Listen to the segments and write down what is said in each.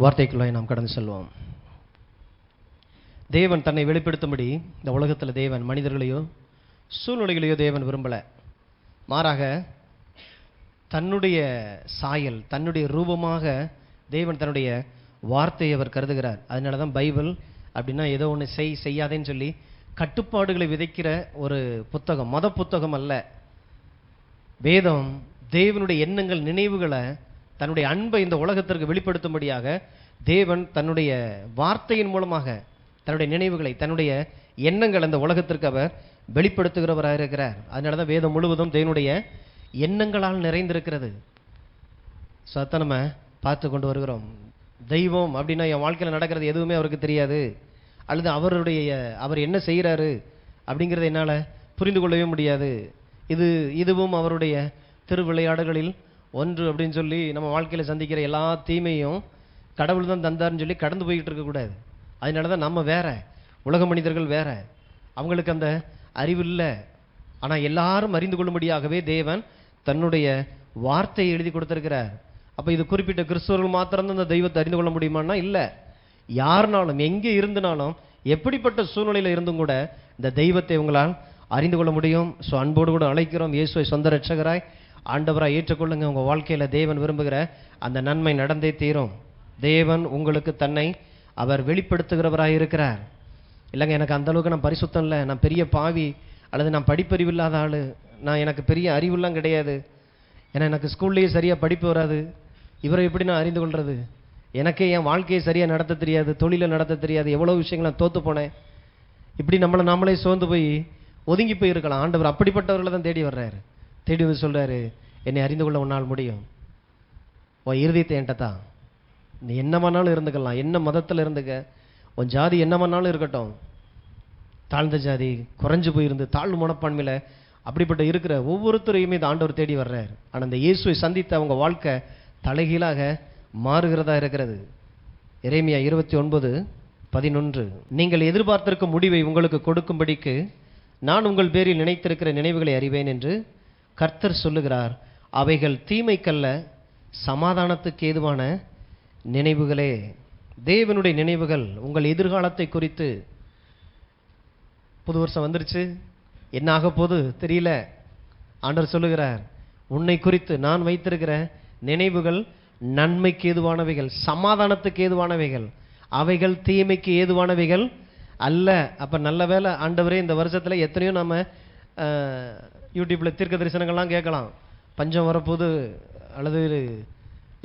வார்த்தைக்குள்ளாய் நாம் கடந்து செல்வோம். தேவன் தன்னை வெளிப்படுத்தும்படி இந்த உலகத்தில் தேவன் மனிதர்களையோ சூழ்நிலைகளையோ தேவன் விரும்பலை. மாறாக தன்னுடைய சாயல், தன்னுடைய ரூபமாக தேவன் தன்னுடைய வார்த்தையை அவர் கருதுகிறார். அதனால தான் பைபிள் அப்படின்னா ஏதோ ஒன்று செய்யாதேன்னு சொல்லி கட்டுப்பாடுகளை விதைக்கிற ஒரு புத்தகம், மத புத்தகம் அல்ல. வேதம் தேவனுடைய எண்ணங்கள், நினைவுகளை, தன்னுடைய அன்பை இந்த உலகத்திற்கு வெளிப்படுத்தும்படியாக தேவன் தன்னுடைய வார்த்தையின் மூலமாக தன்னுடைய நினைவுகளை, தன்னுடைய எண்ணங்கள் அந்த உலகத்திற்கு அவர் வெளிப்படுத்துகிறவராக இருக்கிறார். அதனால தான் வேதம் முழுவதும் தேவனுடைய எண்ணங்களால் நிறைந்திருக்கிறது. சத்த நம்ம பார்த்து கொண்டு வருகிறோம். தெய்வம் அப்படின்னா என் வாழ்க்கையில் நடக்கிறது எதுவுமே அவருக்கு தெரியாது, அல்லது அவர் என்ன செய்கிறாரு அப்படிங்கிறத என்னால் புரிந்து கொள்ளவே முடியாது. இதுவும் அவருடைய திருவிளையாடுகளில் ஒன்று அப்படின்னு சொல்லி நம்ம வாழ்க்கையில் சந்திக்கிற எல்லா தீமையும் கடவுள் தான் தந்தார்னு சொல்லி கடந்து போய்கிட்டு இருக்கக்கூடாது. அதனால தான் நம்ம வேற, உலக மனிதர்கள் வேற, அவங்களுக்கு அந்த அறிவு இல்லை. ஆனால் எல்லாரும் அறிந்து கொள்ளும்படியாகவே தேவன் தன்னுடைய வார்த்தையை எழுதி கொடுத்திருக்கிறார். அப்போ இது குறிப்பிட்ட கிறிஸ்தவர்கள் மாத்திரம்தான் இந்த தெய்வத்தை அறிந்து கொள்ள முடியுமான்னா இல்லை. யாருனாலும் எங்கே இருந்தனாலும் எப்படிப்பட்ட சூழ்நிலையில் இருந்தும் கூட இந்த தெய்வத்தை உங்களால் அறிந்து கொள்ள முடியும். ஸோ அன்போடு கூட அழைக்கிறோம். இயேசுவை சொந்த ரட்சகராய் ஆண்டவராய் ஏற்றுக்கொள்ளுங்க. உங்கள் வாழ்க்கையில் தேவன் விரும்புகிற அந்த நன்மை நடந்தே தீரும். தேவன் உங்களுக்கு தன்னை அவர் வெளிப்படுத்துகிறவராக இருக்கிறார். இல்லைங்க, எனக்கு அந்தளவுக்கு நான் பரிசுத்தம் இல்லை, நான் பெரிய பாவி, அல்லது நான் படிப்பறிவு இல்லாத ஆள், எனக்கு பெரிய அறிவுலாம் கிடையாது, ஏன்னா எனக்கு ஸ்கூல்லேயே சரியாக படிப்பு வராது, இவரை எப்படி நான் அறிந்து கொள்வது, எனக்கே என் வாழ்க்கையை சரியாக நடத்த தெரியாது, தொழிலை நடத்த தெரியாது, எவ்வளோ விஷயங்கள் நான் தோற்று போனேன், இப்படி நாமளே சோர்ந்து போய் ஒதுங்கி போய் இருக்கலாம். ஆண்டவர் அப்படிப்பட்டவர்களை தான் தேடி வர்றாரு. தேடி வந்து சொல்கிறாரு, என்னை அறிந்து கொள்ள உன்னால் முடியும், உன் இருதயத்தை என்கிட்ட தான், நீ என்ன வேணாலும் இருந்துக்கலாம், என்ன மதத்தில் இருந்துக்க, உன் ஜாதி என்ன வேணாலும் இருக்கட்டும், தாழ்ந்த ஜாதி குறைஞ்சு போயிருந்து தாழ்வு மனப்பான்மையில் அப்படிப்பட்ட இருக்கிற ஒவ்வொருத்தரையுமே இந்த ஆண்டவர் தேடி வர்றார். ஆனால் இந்த இயேசுவை சந்தித்த அவங்க வாழ்க்கை தலைகீழாக மாறுகிறதா இருக்கிறது. எரேமியா 29:11, நீங்கள் எதிர்பார்த்திருக்கும் முடிவை உங்களுக்கு கொடுக்கும்படிக்கு நான் உங்கள் பேரில் நினைத்திருக்கிற நினைவுகளை அறிவேன் என்று கர்த்தர் சொல்லுகிறார். அவைகள் தீமைக்கல்ல, சமாதானத்துக்கு ஏதுவான நினைவுகளே. தேவனுடைய நினைவுகள் உங்கள் எதிர்காலத்தை குறித்து. புது வருஷம் வந்துருச்சு, என்ன ஆக போது தெரியல. ஆண்டவர் சொல்லுகிறார், உன்னை குறித்து நான் வைத்திருக்கிற நினைவுகள் நன்மைக்கு ஏதுவானவைகள், சமாதானத்துக்கு ஏதுவானவைகள், அவைகள் தீமைக்கு ஏதுவானவைகள் அல்ல. அப்போ நல்ல வேலை ஆண்டவரே, இந்த வருஷத்தில் எத்தனையோ நம்ம யூடியூப்பில் தீர்க்க தரிசனங்கள்லாம் கேட்கலாம். பஞ்சம் வரப்போகுது, அல்லது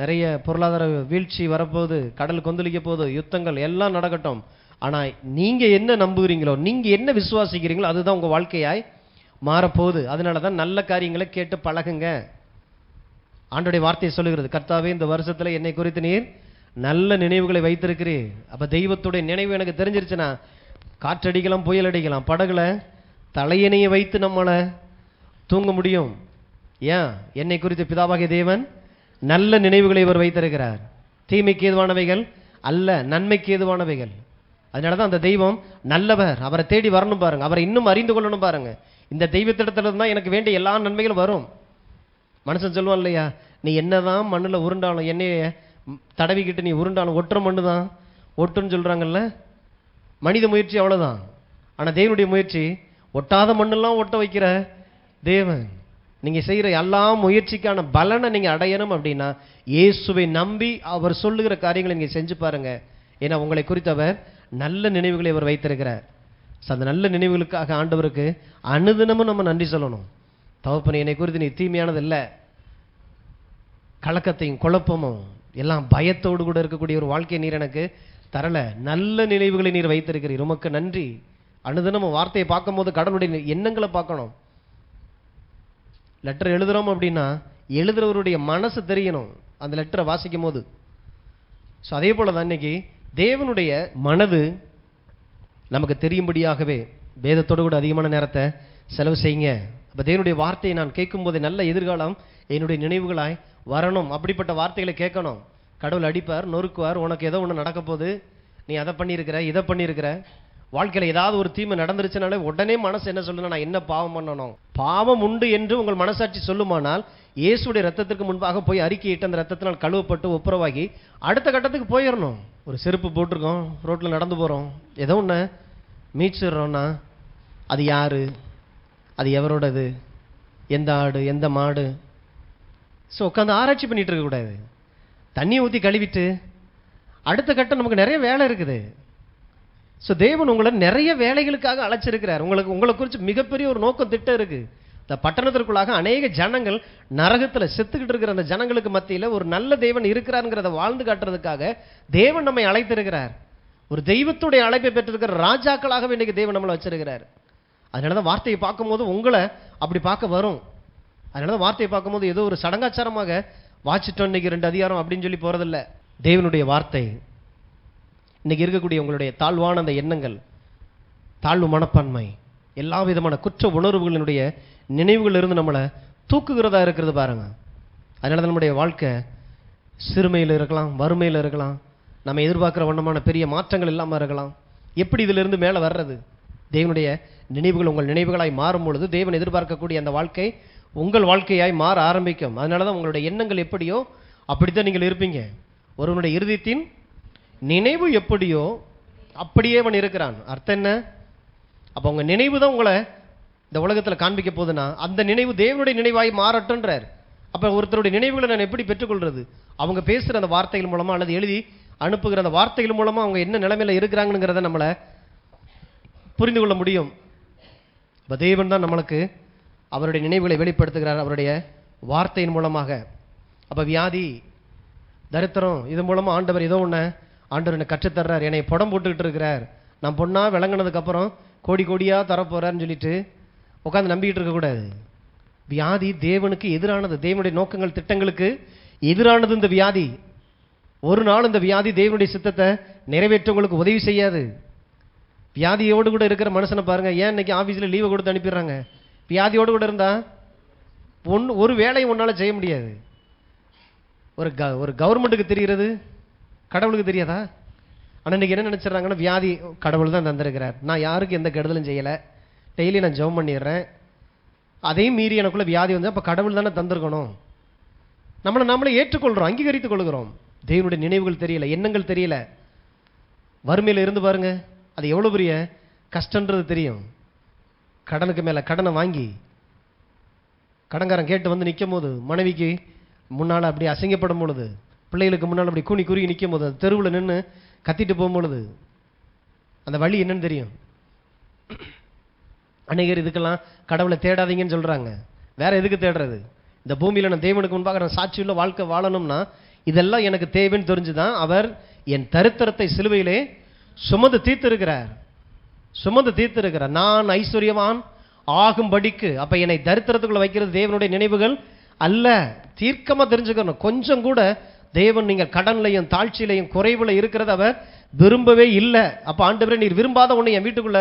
நிறைய பொருளாதார வீழ்ச்சி வரப்போகுது, கடல் கொந்தளிக்க போகுது, யுத்தங்கள் எல்லாம் நடக்கட்டும். ஆனால் நீங்கள் என்ன நம்புகிறீங்களோ, நீங்கள் என்ன விசுவாசிக்கிறீங்களோ அதுதான் உங்கள் வாழ்க்கையாய் மாறப்போகுது. அதனால தான் நல்ல காரியங்களை கேட்டு பழகுங்க. ஆண்டோடைய வார்த்தையை சொல்லுகிறது, கர்த்தாவே இந்த வருஷத்தில் என்னை குறித்து நீர் நல்ல நினைவுகளை வைத்திருக்கிறீர். அப்போ தெய்வத்துடைய நினைவு எனக்கு தெரிஞ்சிருச்சுன்னா காற்றடிக்கலாம், புயல் அடிக்கலாம், படகுல தலையணையை வைத்து நம்மளை தூங்க முடியும். ஏன்? என்னை குறித்து பிதாவாகிய தேவன் நல்ல நினைவுகளை இவர் வைத்திருக்கிறார். தீமைக்கு ஏதுவானவைகள் அல்ல, நன்மைக்கு ஏதுவானவைகள். அதனால தான் அந்த தெய்வம் நல்லவர். அவரை தேடி வரணும் பாருங்க, அவரை இன்னும் அறிந்து கொள்ளணும் பாருங்க. இந்த தெய்வத்திடத்துல தான் எனக்கு வேண்டிய எல்லா நன்மைகளும் வரும். மனுஷன் சொல்லுவான் இல்லையா, நீ என்னதான் மண்ணில் உருண்டாலும், என்னைய தடவிக்கிட்டு நீ உருண்டாலும் ஒட்டுற மண்ணு தான் ஒட்டுன்னு சொல்கிறாங்கல்ல. மனித முயற்சி அவ்வளோதான். ஆனால் தேவனுடைய முயற்சி ஒட்டாத மண்ணெல்லாம் ஒட்ட வைக்கிற தேவன். நீங்கள் செய்கிற எல்லா முயற்சிக்கான பலனை நீங்கள் அடையணும் அப்படின்னா இயேசுவை நம்பி அவர் சொல்லுகிற காரியங்களை நீங்கள் செஞ்சு பாருங்க. ஏன்னா உங்களை குறித்து அவர் நல்ல நினைவுகளை அவர் வைத்திருக்கிறார். அந்த நல்ல நினைவுகளுக்காக ஆண்டவருக்கு அனுதினமும் நம்ம நன்றி சொல்லணும். தகப்பனே, என்னை குறித்து நீ தீமையானது இல்லை, கலக்கத்தையும் குழப்பமும் எல்லாம் பயத்தோடு கூட இருக்கக்கூடிய ஒரு வாழ்க்கையை நீர் எனக்கு தரல, நல்ல நினைவுகளை நீர் வைத்திருக்கிறீர், உமக்கு நன்றி. அனுதினமும் வார்த்தையை பார்க்கும்போது கடவுளுடைய எண்ணங்களை பார்க்கணும். லெட்டர் எழுதுகிறோம் அப்படின்னா எழுதுறவருடைய மனசு தெரியணும் அந்த லெட்டரை வாசிக்கும் போது. ஸோ அதே போல தான் இன்னைக்கு தேவனுடைய மனது நமக்கு தெரியும்படியாகவே வேதத்தோடு கூட அதிகமான நேரத்தை செலவு செய்யுங்க. அப்போ தேவனுடைய வார்த்தையை நான் கேட்கும்போது நல்ல எதிர்காலம் என்னுடைய நினைவுகளாய் வரணும். அப்படிப்பட்ட வார்த்தைகளை கேட்கணும். கடவுள் அடிப்பார், நொறுக்குவார், உனக்கு ஏதோ ஒன்று நடக்க போகுது, நீ அதை பண்ணியிருக்கிற, இதை பண்ணியிருக்கிற, வாழ்க்கையில் ஏதாவது ஒரு தீமை நடந்துருச்சுனாலே உடனே மனசு என்ன சொல்லுன்னா, நான் என்ன பாவம் பண்ணணும்? பாவம் உண்டு என்று உங்கள் மனசாட்சி சொல்லுமானால் இயேசுடைய ரத்தத்திற்கு முன்பாக போய் அறிக்கையிட்டு அந்த ரத்தத்தினால் கழுவப்பட்டு ஒப்புரவாகி அடுத்த கட்டத்துக்கு போயிடணும். ஒரு செருப்பு போட்டிருக்கோம், ரோட்டில் நடந்து போகிறோம், ஏதோ ஒன்று மீச்சிடுறோன்னா அது யாரு, அது எவரோடது, எந்த ஆடு எந்த மாடு? ஸோ உட்காந்து ஆராய்ச்சி பண்ணிட்டு இருக்கக்கூடாது. தண்ணியை ஊற்றி கழுவிட்டு அடுத்த கட்டம் நமக்கு நிறைய வேலை இருக்குது. ஸோ தேவன் உங்களை நிறைய வேலைகளுக்காக அழைச்சிருக்கிறார். உங்களை குறித்து மிகப்பெரிய ஒரு நோக்கம் திட்டம் இருக்கு. இந்த பட்டணத்திற்குள்ளாக அநேக ஜனங்கள் நரகத்தில் செத்துக்கிட்டு இருக்கிற அந்த ஜனங்களுக்கு மத்தியில் ஒரு நல்ல தேவன் இருக்கிறாருங்கிறத வாழ்ந்து காட்டுறதுக்காக தேவன் நம்மை அழைத்திருக்கிறார். ஒரு தெய்வத்துடைய அழைப்பை பெற்றிருக்கிற ராஜாக்களாகவே இன்றைக்கு தேவன் நம்மளை வச்சிருக்கிறார். அதனால தான் வார்த்தையை பார்க்கும்போது உங்களை அப்படி பார்க்க வரும். அதனால தான் வார்த்தையை பார்க்கும்போது ஏதோ ஒரு சடங்காச்சாரமாக வாச்சிட்டோம் இன்னைக்கு 2 அதிகாரம் அப்படின்னு சொல்லி போகிறதில்ல. தேவனுடைய வார்த்தை இன்னைக்கு இருக்கக்கூடிய உங்களுடைய தாழ்வான அந்த எண்ணங்கள், தாழ்வு மனப்பான்மை, எல்லா விதமான குற்ற உணர்வுகளினுடைய நினைவுகள் இருந்து நம்மளை தூக்குகிறதா இருக்கிறது பாருங்க. அதனால தான் நம்முடைய வாழ்க்கை சிறுமையில் இருக்கலாம், வறுமையில் இருக்கலாம், நம்ம எதிர்பார்க்குற வண்ணமான பெரிய மாற்றங்கள் இல்லாமல் இருக்கலாம். எப்படி இதிலிருந்து மேலே வர்றது? தேவனுடைய நினைவுகள் உங்கள் நினைவுகளாய் மாறும் பொழுது தேவன் எதிர்பார்க்கக்கூடிய அந்த வாழ்க்கை உங்கள் வாழ்க்கையாய் மாற ஆரம்பிக்கும். அதனால தான் உங்களுடைய எண்ணங்கள் எப்படியோ அப்படித்தான் நீங்கள் இருப்பீங்க. ஒருவனுடைய இருதயத்தின் நினைவு எப்படியோ அப்படியே அவன் இருக்கிறான். அர்த்தம் என்ன? அப்போ உங்கள் நினைவு தான் உங்களை இந்த உலகத்தில் காண்பிக்க போகுதுன்னா அந்த நினைவு தேவனுடைய நினைவாய் மாறட்டுன்றார். அப்போ ஒருத்தருடைய நினைவுகளை நான் எப்படி பெற்றுக்கொள்வது? அவங்க பேசுகிற அந்த வார்த்தைகள் மூலமாக அல்லது எழுதி அனுப்புகிற அந்த வார்த்தைகள் மூலமாக அவங்க என்ன நிலைமையில் இருக்கிறாங்கிறத நம்மளை புரிந்து கொள்ள முடியும். இப்போ தேவன் தான் நம்மளுக்கு அவருடைய நினைவுகளை வெளிப்படுத்துகிறார் அவருடைய வார்த்தையின் மூலமாக. அப்போ வியாதி, தரித்திரம், இது மூலமாக ஆண்டவர் ஏதோ ஒன்று ஆண்டவர் என்னை கற்றுத்தர்றார், என்னை புடம் போட்டுக்கிட்டு இருக்கிறார், நான் பொண்ணாக விளங்கினதுக்கப்புறம் கோடி கோடியாக தரப்போகிறான்னு சொல்லிட்டு உட்காந்து நம்பிக்கிட்டு இருக்கக்கூடாது. வியாதி தேவனுக்கு எதிரானது, தேவனுடைய நோக்கங்கள் திட்டங்களுக்கு எதிரானது இந்த வியாதி. ஒரு நாள் இந்த வியாதி தேவனுடைய சித்தத்தை நிறைவேற்ற உங்களுக்கு உதவி செய்யாது. வியாதியோடு கூட இருக்கிற மனுஷனை பாருங்க, ஏன் இன்னைக்கு ஆஃபீஸில் லீவை கொடுத்து அனுப்பிடுறாங்க? வியாதியோடு கூட இருந்தா ஒரு வேலையும் ஒன்றால் செய்ய முடியாது. ஒரு கவர்மெண்ட்டுக்கு தெரிகிறது, கடவுளுக்கு தெரியாதா? ஆனால் இன்றைக்கி என்ன நினச்சிட்றாங்கன்னா, வியாதி கடவுள் தான் தந்திருக்கிறார், நான் யாருக்கு எந்த கெடுதலும் செய்யலை, டெய்லி நான் ஜெபம் பண்ணிடுறேன், அதையும் மீறி எனக்குள்ளே வியாதி வந்து அப்போ கடவுள் தானே தந்திருக்கணும். நம்மளை ஏற்றுக்கொள்கிறோம், அங்கீகரித்துக் கொள்கிறோம். தேவனுடைய நினைவுகள் தெரியல, எண்ணங்கள் தெரியல. வறுமையில் இருந்து பாருங்க, அது எவ்வளோ பெரிய கஷ்டன்றது தெரியும். கடனுக்கு மேலே கடனை வாங்கி கடன்காரன் கேட்டு வந்து நிற்கும் போது, மனைவிக்கு முன்னால் அப்படி அசிங்கப்படும் பொழுது, பிள்ளைகளுக்கு முன்னால் அப்படி கூனி குறுகி நிற்கும் போது, தெருவில் நின்று கத்திட்டு போகும்பொழுது அந்த வழி என்னன்னு தெரியும். அநேகர் இதுக்கெல்லாம் கடவுளை தேடாதீங்கன்னு சொல்கிறாங்க. வேற எதுக்கு தேடுறது? இந்த பூமியில் நான் தேவனுக்கு முன்பாக நான் சாட்சியுள்ள வாழ்க்கை வாழணும்னா இதெல்லாம் எனக்கு தேவைன்னு தெரிஞ்சுதான் அவர் என் தரித்திரத்தை சிலுவையிலே சுமந்து தீர்த்திருக்கிறார். நான் ஐஸ்வர்யவான் ஆகும்படிக்கு. அப்ப என்னை தரித்திரத்துக்குள்ள வைக்கிறது தேவனுடைய நினைவுகள் அல்ல. தீர்க்கமா தெரிஞ்சுக்கணும். கொஞ்சம் கூட தேவன் நீங்கள் கடன்லையும் தாழ்ச்சியிலையும் குறைவுல இருக்கிறத அவர் விரும்பவே இல்லை. அப்ப ஆண்டவரே, நீர் விரும்பாத ஒண்ணு என் வீட்டுக்குள்ள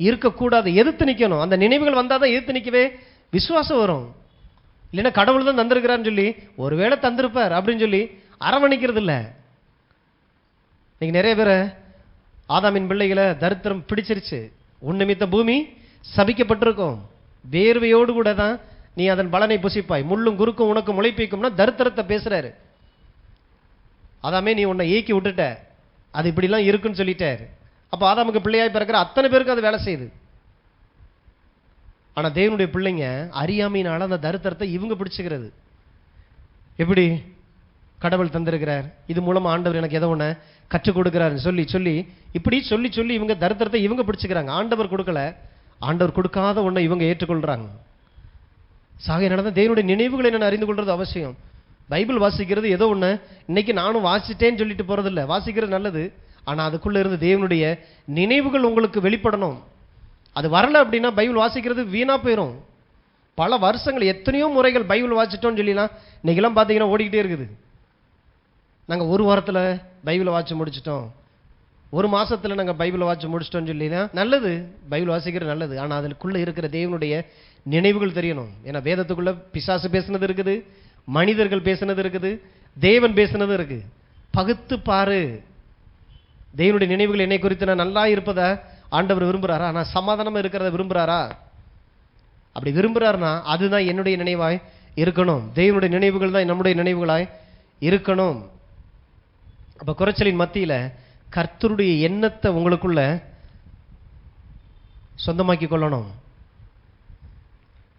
இருக்கக்கூடாது, எதிர்த்து நிற்கணும். அந்த நினைவுகள் வந்தாதான் எதிர்த்து நிற்கவே விசுவாசம் வரும். இல்லைன்னா கடவுள் தான் தந்திருக்கிறான்னு சொல்லி ஒருவேளை தந்திருப்பார் அப்படின்னு சொல்லி அரவணைக்கிறது இல்லை. இன்னைக்கு நிறைய பேரை ஆதாமின் பிள்ளைகளை தரித்திரம் பிடிச்சிருச்சு. உன்னிமித்த பூமி சபிக்கப்பட்டிருக்கும். வேர்வையோடு கூட தான் நீ அதன் பலனை புசிப்பாய், முள்ளும் குறுக்கும் உனக்கு முளைப்பிக்கும்னா தரித்திரத்தை பேசுறாரு. ஆதாமே, நீ உன்னை ஏக்கி விட்டுட்ட, அது இப்படிலாம் இருக்குன்னு சொல்லிட்டாரு. அப்போ ஆதாமுக்கு பிள்ளையாய் பிறக்கிற அத்தனை பேருக்கு அது வேலை செய்யுது. ஆனால் தேவனுடைய பிள்ளைங்க அறியாமையினால அந்த தரித்திரத்தை இவங்க பிடிச்சுக்கிறது. எப்படி? கடவுள் தந்திருக்கிறார், இது மூலமா ஆண்டவர் எனக்கு எதோ ஒன்று கற்றுக் கொடுக்கிறாருன்னு சொல்லி சொல்லி இப்படி சொல்லி சொல்லி இவங்க தரித்திரத்தை இவங்க பிடிச்சுக்கிறாங்க. ஆண்டவர் கொடுக்கல, ஆண்டவர் கொடுக்காத ஒன்றை இவங்க ஏற்றுக்கொள்றாங்க. சாகையினால தான் தேவனுடைய நினைவுகளை நான் அறிந்து கொள்வது அவசியம். பைபிள் வாசிக்கிறது ஏதோ ஒன்று இன்னைக்கு நானும் வாசிட்டேன்னு சொல்லிட்டு போறதில்லை. வாசிக்கிறது நல்லது, ஆனால் அதுக்குள்ள இருந்து தேவனுடைய நினைவுகள் உங்களுக்கு வெளிப்படணும். அது வரல அப்படின்னா பைபிள் வாசிக்கிறது வீணா போயிடும். பல வருஷங்கள் எத்தனையோ முறைகள் பைபிள் வாசிட்டோம்னு சொல்லிலாம் இன்னைக்கெல்லாம் பார்த்தீங்கன்னா ஓடிக்கிட்டே இருக்குது. நாங்கள் ஒரு வாரத்தில் பைபிளை வாட்சி முடிச்சிட்டோம், ஒரு மாசத்துல நாங்கள் பைபிளை வாட்சி முடிச்சிட்டோம்னு சொல்லிதான் நல்லது. பைபிள் வாசிக்கிறது நல்லது, ஆனால் அதுக்குள்ளே இருக்கிற தேவனுடைய நினைவுகள் தெரியணும். ஏன்னா வேதத்துக்குள்ள பிசாசு பேசுனது இருக்குது, மனிதர்கள் பேசுனது இருக்குது, தேவன் பேசுனது இருக்கு. பகுத்து பாரு. தேவனுடைய நினைவுகள் என்னை குறித்து நான் நல்லா இருப்பதா ஆண்டவர் விரும்புகிறாரா? நான் சமாதானமாக இருக்கிறத விரும்புகிறாரா? அப்படி விரும்புகிறாருன்னா அதுதான் என்னுடைய நினைவாய் இருக்கணும். தேவனுடைய நினைவுகள் தான் நம்முடைய நினைவுகளாய் இருக்கணும். அப்போ குறைச்சலின் மத்தியில் கர்த்தருடைய எண்ணத்தை உங்களுக்குள்ள சொந்தமாக்கி கொள்ளணும்.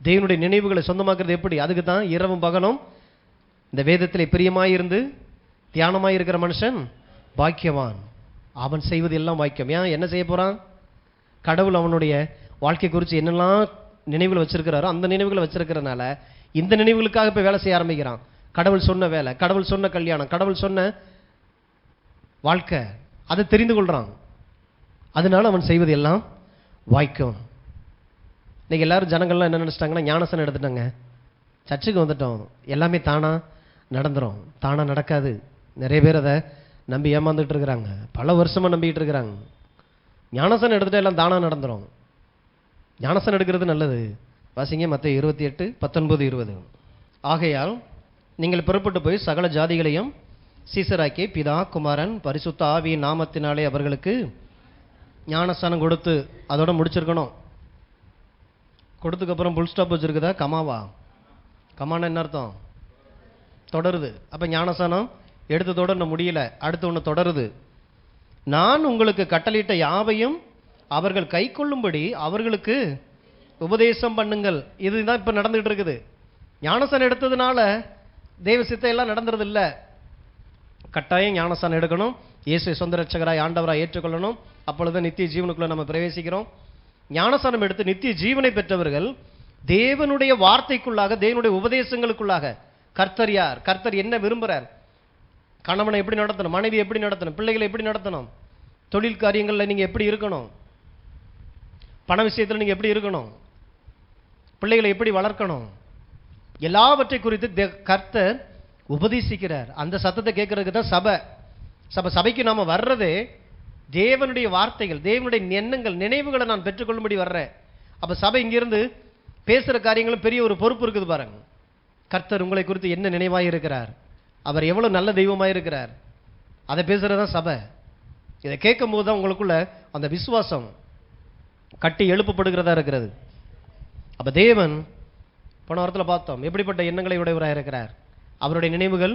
தேவனுடைய நினைவுகளை சொந்தமாக்குறது எப்படி? அதுக்கு தான் இரவும் பகலும் இந்த வேதத்தில் பிரியமாயிருந்து தியானமாய் இருக்கிற மனுஷன் பாக்கியவான், அவன் செய்வது எல்லாம் பாக்கியம். ஏன் என்ன செய்ய போறான்? கடவுள் அவனுடைய வாழ்க்கை குறித்து என்னெல்லாம் நினைவுகள் வச்சிருக்கிறாரோ அந்த நினைவுகளை வச்சிருக்கிறதுனால இந்த நினைவுகளுக்காக போய் வேலை செய்ய ஆரம்பிக்கிறான். கடவுள் சொன்ன வேலை, கடவுள் சொன்ன கல்யாணம், கடவுள் சொன்ன வாழ்க்கை, அதை தெரிந்து கொள்றான். அதனால அவன் செய்வது எல்லாம் வாய்க்கும். இன்னைக்கு எல்லாரும் ஜனங்கள்லாம் என்ன நினைச்சிட்டாங்கன்னா, ஞானசனம் எடுத்துட்டாங்க, சர்ச்சுக்கு வந்துட்டோம், எல்லாமே தானா நடந்துரும். தானா நடக்காது. நிறைய பேர் அதை நம்பி ஏமாந்துட்டு இருக்கிறாங்க, பல வருஷமா நம்பிக்கிட்டு இருக்கிறாங்க. ஞானசனம் எடுத்துட்டா எல்லாம் தானா நடந்துரும். ஞானசனம் எடுக்கிறது நல்லது. வாசிங்க மத்தேயு 28:19-20. ஆகையால் நீங்கள் புறப்பட்டு போய் சகல ஜாதிகளையும் சீசராக்கி பிதா குமாரன் பரிசுத்த ஆவியின் நாமத்தினாலே அவர்களுக்கு ஞானஸ்தானம் கொடுத்து, அதோட முடிச்சிருக்கணும். கொடுத்துக்கு அப்புறம் புல் ஸ்டாப் வச்சிருக்குதா? கமாவா? கமானா என்ன அர்த்தம்? தொடருது. அப்ப ஞானஸ்தானம் எடுத்ததோட இன்னும் முடியல, அடுத்து ஒன்று தொடருது. நான் உங்களுக்கு கட்டளையிட்ட யாவையும் அவர்கள் கை கொள்ளும்படி அவர்களுக்கு உபதேசம் பண்ணுங்கள். இதுதான் இப்ப நடந்துகிட்டு இருக்குது. ஞானஸ்தானம் எடுத்ததுனால தேவ சித்தம் எல்லாம் நடந்துறது இல்லை. கட்டாயம் ஞானஸ்தானம் எடுக்கணும், இயேசுவை சொந்த ரட்சகராய் ஆண்டவராய் ஏற்றுக்கொள்ளணும். அப்பொழுது நித்திய ஜீவனுக்குள்ள நம்ம பிரவேசிக்கிறோம். ஞானஸ்தானம் எடுத்து நித்திய ஜீவனை பெற்றவர்கள் தேவனுடைய வார்த்தைக்குள்ளாக, தேவனுடைய உபதேசங்களுக்குள்ளாக, கர்த்தர் யார், கர்த்தர் என்ன விரும்புகிறார், கணவனை எப்படி நடத்தணும், மனைவி எப்படி நடத்தணும், பிள்ளைகளை எப்படி நடத்தணும், தொழில் காரியங்களில் நீங்கள் எப்படி இருக்கணும், பண விஷயத்தில் நீங்கள் எப்படி இருக்கணும், பிள்ளைகளை எப்படி வளர்க்கணும், எல்லாவற்றை குறித்து கர்த்தர் உபதேசிக்கிறார். அந்த சத்தத்தை கேட்கறதுக்கு தான் சபைக்கு நாம வர்றதே தேவனுடைய வார்த்தைகள், தேவனுடைய எண்ணங்கள், நினைவுகளை நான் பெற்றுக்கொள்ளும்படி வர்றேன். அப்ப சபை இங்கிருந்து பேசுற காரியங்களும் பெரிய ஒரு பொறுப்பு இருக்குது பாருங்க. கர்த்தர் உங்களை குறித்து என்ன நினைவாய் இருக்கிறார், அவர் எவ்வளவு நல்ல தெய்வமாய் இருக்கிறார், அதை பேசுறதுதான் சபை. இதை கேட்கும் போது தான் உங்களுக்குள்ள அந்த விசுவாசம் கட்டி எழுப்பப்படுகிறதா இருக்கிறது. அப்ப தேவன் போன வாரத்தில் பார்த்தோம் எப்படிப்பட்ட எண்ணங்களை உடையவராக இருக்கிறார். அவருடைய நினைவுகள்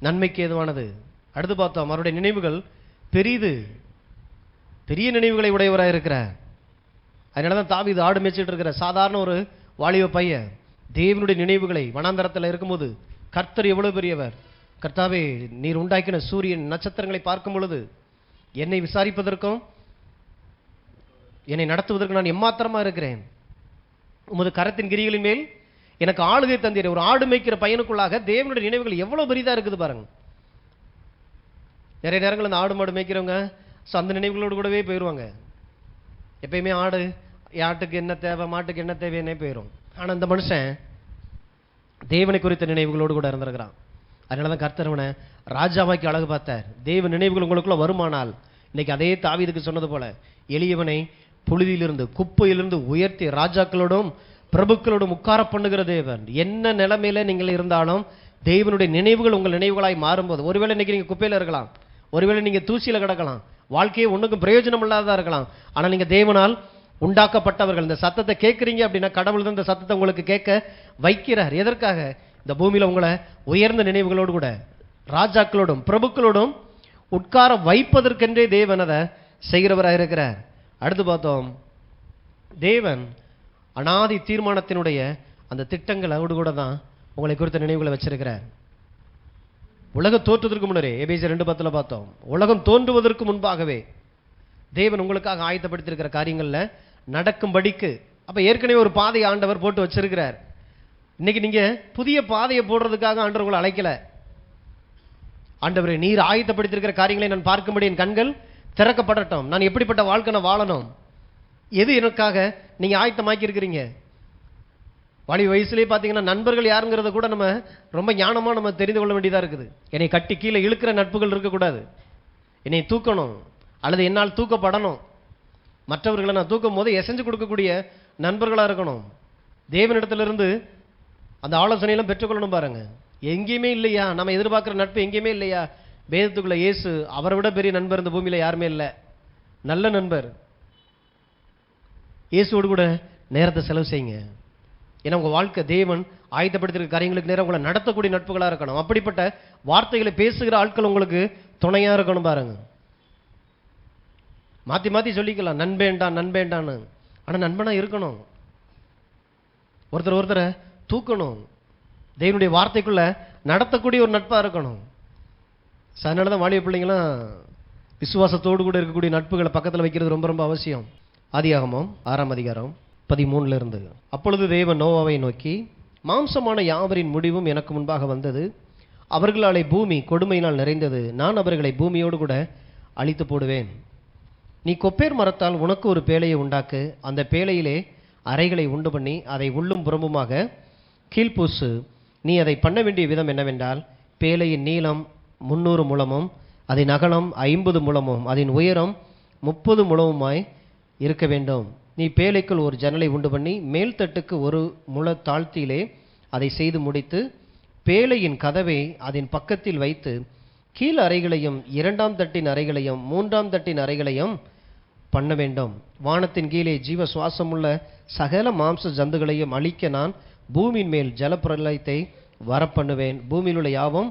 நன்மைக்கு ஏதுவானது. அடுத்து பார்த்தோம் அவருடைய நினைவுகள் பெரிய நினைவுகளை உடையவராக இருக்கிறார். அதனாலதான் தாவீது ஆடு மேய்ச்சிட்டு இருக்கிற சாதாரண ஒரு வாலிப பையன் தேவனுடைய நினைவுகளை வனாந்தரத்தில் இருக்கும்போது, கர்த்தர் எவ்வளவு பெரியவர், கர்த்தாவே நீர் உண்டாக்கின சூரியன் நட்சத்திரங்களை பார்க்கும் பொழுது என்னை விசாரிப்பதற்கும் என்னை நடத்துவதற்கு நான் எம்மாத்திரமா இருக்கிறேன், உமது கரத்தின் கிரிகளின் மேல் எனக்கு ஆளுகை தந்தீர். ஒரு ஆடு மேய்க்கிற பையனுக்குள்ளாக தேவனுடைய நினைவுகள் எவ்வளவு பெரிதா இருக்குது பாருங்க. நிறைய நேரங்கள் அந்த ஆடு மாடு மேய்க்கிறவங்க அந்த நினைவுகளோடு கூடவே போயிடுவாங்க. எப்பயுமே ஆட்டுக்கு என்ன தேவை, மாட்டுக்கு என்ன தேவைன்னே போயிடும். ஆனா இந்த மனுஷன் தேவனை குறித்த நினைவுகளோடு கூட இருந்திருக்கிறான். அதனாலதான் கர்த்தர் அவனை ராஜாவாக்கி அழகு பார்த்தார். தேவ நினைவுகள் உங்களுக்குள்ள வருமானால், இன்னைக்கு அதே தாவீதுக்கு சொன்னது போல எளியவனை புழுதியிலிருந்து குப்பையிலிருந்து உயர்த்தி ராஜாக்களோடும் பிரபுக்களோடும் உட்கார பண்ணுகிற தேவன். என்ன நிலைமையில நீங்கள் இருந்தாலும் தேவனுடைய நினைவுகள் உங்கள் நினைவுகளாய் மாறும்போது, ஒருவேளை இன்னைக்கு நீங்க குப்பையில இருக்கலாம், ஒருவேளை நீங்க தூசியில கிடக்கலாம், வாழ்க்கையை ஒண்ணுக்கும் பிரயோஜனம் இல்லாததா இருக்கலாம். ஆனா நீங்க தேவனால் உண்டாக்கப்பட்டவர்கள். இந்த சத்தத்தை கேட்குறீங்க அப்படின்னா கடவுள் தான் இந்த சத்தத்தை உங்களுக்கு கேட்க வைக்கிறார். எதற்காக? இந்த பூமியில உங்களை உயர்ந்த நினைவுகளோடு கூட ராஜாக்களோடும் பிரபுக்களோடும் உட்கார வைப்பதற்கென்றே தேவன் அதை செய்கிறவராக இருக்கிறார். அடுத்து பார்த்தோம், தேவன் அனாதி தீர்மானத்தினுடைய அந்த திட்டங்களோடு கூட தான் உங்களை குறித்த நினைவுகளை வச்சிருக்கிறார். உலகம் தோற்றுவதற்கு முன்னரே, எபேசியர் 2:10 பார்த்தோம், உலகம் தோன்றுவதற்கு முன்பாகவே தேவன் உங்களுக்காக ஆயத்தப்படுத்தியிருக்கிற காரியங்கள்ல நடக்கும்படிக்கு. அப்ப ஏற்கனவே ஒரு பாதையை ஆண்டவர் போட்டு வச்சிருக்கிறார். இன்னைக்கு நீங்க புதிய பாதையை போடுறதுக்காக ஆண்டவர் உங்களை அழைக்கல. ஆண்டவரே நீர் ஆயத்தப்படுத்தியிருக்கிற காரியங்களை நான் பார்க்கும்படி என் கண்கள் திறக்கப்படட்டும், நான் எப்படிப்பட்ட வாழ்க்கை நான் வாழணும், எது எனக்காக நீங்க ஆயத்தமாக்கி இருக்கிறீங்க. வாலிப வயசுலேயே பார்த்தீங்கன்னா நண்பர்கள் யாருங்கிறத கூட நம்ம ரொம்ப ஞானமா நம்ம தெரிந்து கொள்ள வேண்டியதா இருக்குது. என்னை கட்டி கீழே இழுக்கிற நட்புகள் இருக்கக்கூடாது, என்னை தூக்கணும் அல்லது என்னால் தூக்கப்படணும், மற்றவர்களை நான் தூக்கும் போது எசைஞ்சு கொடுக்கக்கூடிய நண்பர்களா இருக்கணும். தேவனிடத்திலிருந்து அந்த ஆலோசனையெல்லாம் பெற்றுக்கொள்ளணும் பாருங்க. எங்கேயுமே இல்லையா நம்ம எதிர்பார்க்கிற நட்பு, எங்கேயுமே இல்லையா? வேதத்துக்குள்ள இயேசு அவரை விட பெரிய நண்பர் இந்த பூமியில யாருமே இல்லை. நல்ல நண்பர், இயேசுவோடு கூட நேரத்தை செலவு செய்யுங்க. ஏன்னா உங்கள் வாழ்க்கை தேவன் ஆயத்தப்படுத்திருக்க காரியங்களுக்கு நேரம் உங்களை நடத்தக்கூடிய நட்புகளாக இருக்கணும். அப்படிப்பட்ட வார்த்தைகளை பேசுகிற ஆட்கள் உங்களுக்கு துணையாக இருக்கணும். பாருங்க, மாற்றி மாற்றி சொல்லிக்கலாம் நண்பேண்டான் நண்பேண்டான்னு. ஆனால் நண்பனாக இருக்கணும். ஒருத்தரை தூக்கணும். தேவனுடைய வார்த்தைக்குள்ள நடத்தக்கூடிய ஒரு நட்பாக இருக்கணும். அதனால தான் வாலிப பிள்ளைங்களாம் விசுவாசத்தோடு கூட இருக்கக்கூடிய நட்புகளை பக்கத்தில் வைக்கிறது ரொம்ப ரொம்ப அவசியம். ஆதியாகமம் 6ஆம் அதிகாரம் 13 அப்பொழுது தேவன் நோவாவை நோக்கி, மாம்சமான யாவரின் முடிவும் எனக்கு முன்பாக வந்தது. அவர்களாலே பூமி கொடுமையினால் நிறைந்தது. நான் அவர்களை பூமியோடு கூட அழித்து போடுவேன். நீ கொப்பேர் மரத்தால் உனக்கு ஒரு பேழையை உண்டாக்கு. அந்த பேழையிலே அறைகளை உண்டு பண்ணி அதை உள்ளும் புறம்புமாக கீழ்பூசு. நீ அதை பண்ண வேண்டிய விதம் என்னவென்றால், பேழையின் நீளம் 300 முழமும் அதன் அகலம் 50 முழமும் அதன் உயரம் 30 முழமுமாய் இருக்க வேண்டும். நீ பேழைக்குள் ஒரு ஜன்னலை உண்டு பண்ணி மேல்தட்டுக்கு 1 முழ தாழ்த்தியிலே அதை செய்து முடித்து பேழையின் கதவை அதன் பக்கத்தில் வைத்து கீழ் அறைகளையும் 2ஆம் தட்டின் அறைகளையும் 3ஆம் தட்டின் அறைகளையும் பண்ண வேண்டும். வானத்தின் கீழே ஜீவ சுவாசமுள்ள சகல மாம்ச ஜந்துகளையும் அழிக்க நான் பூமியின் மேல் ஜலப்பிரளயத்தை வரப்பண்ணுவேன். பூமியில் உள்ள யாவும்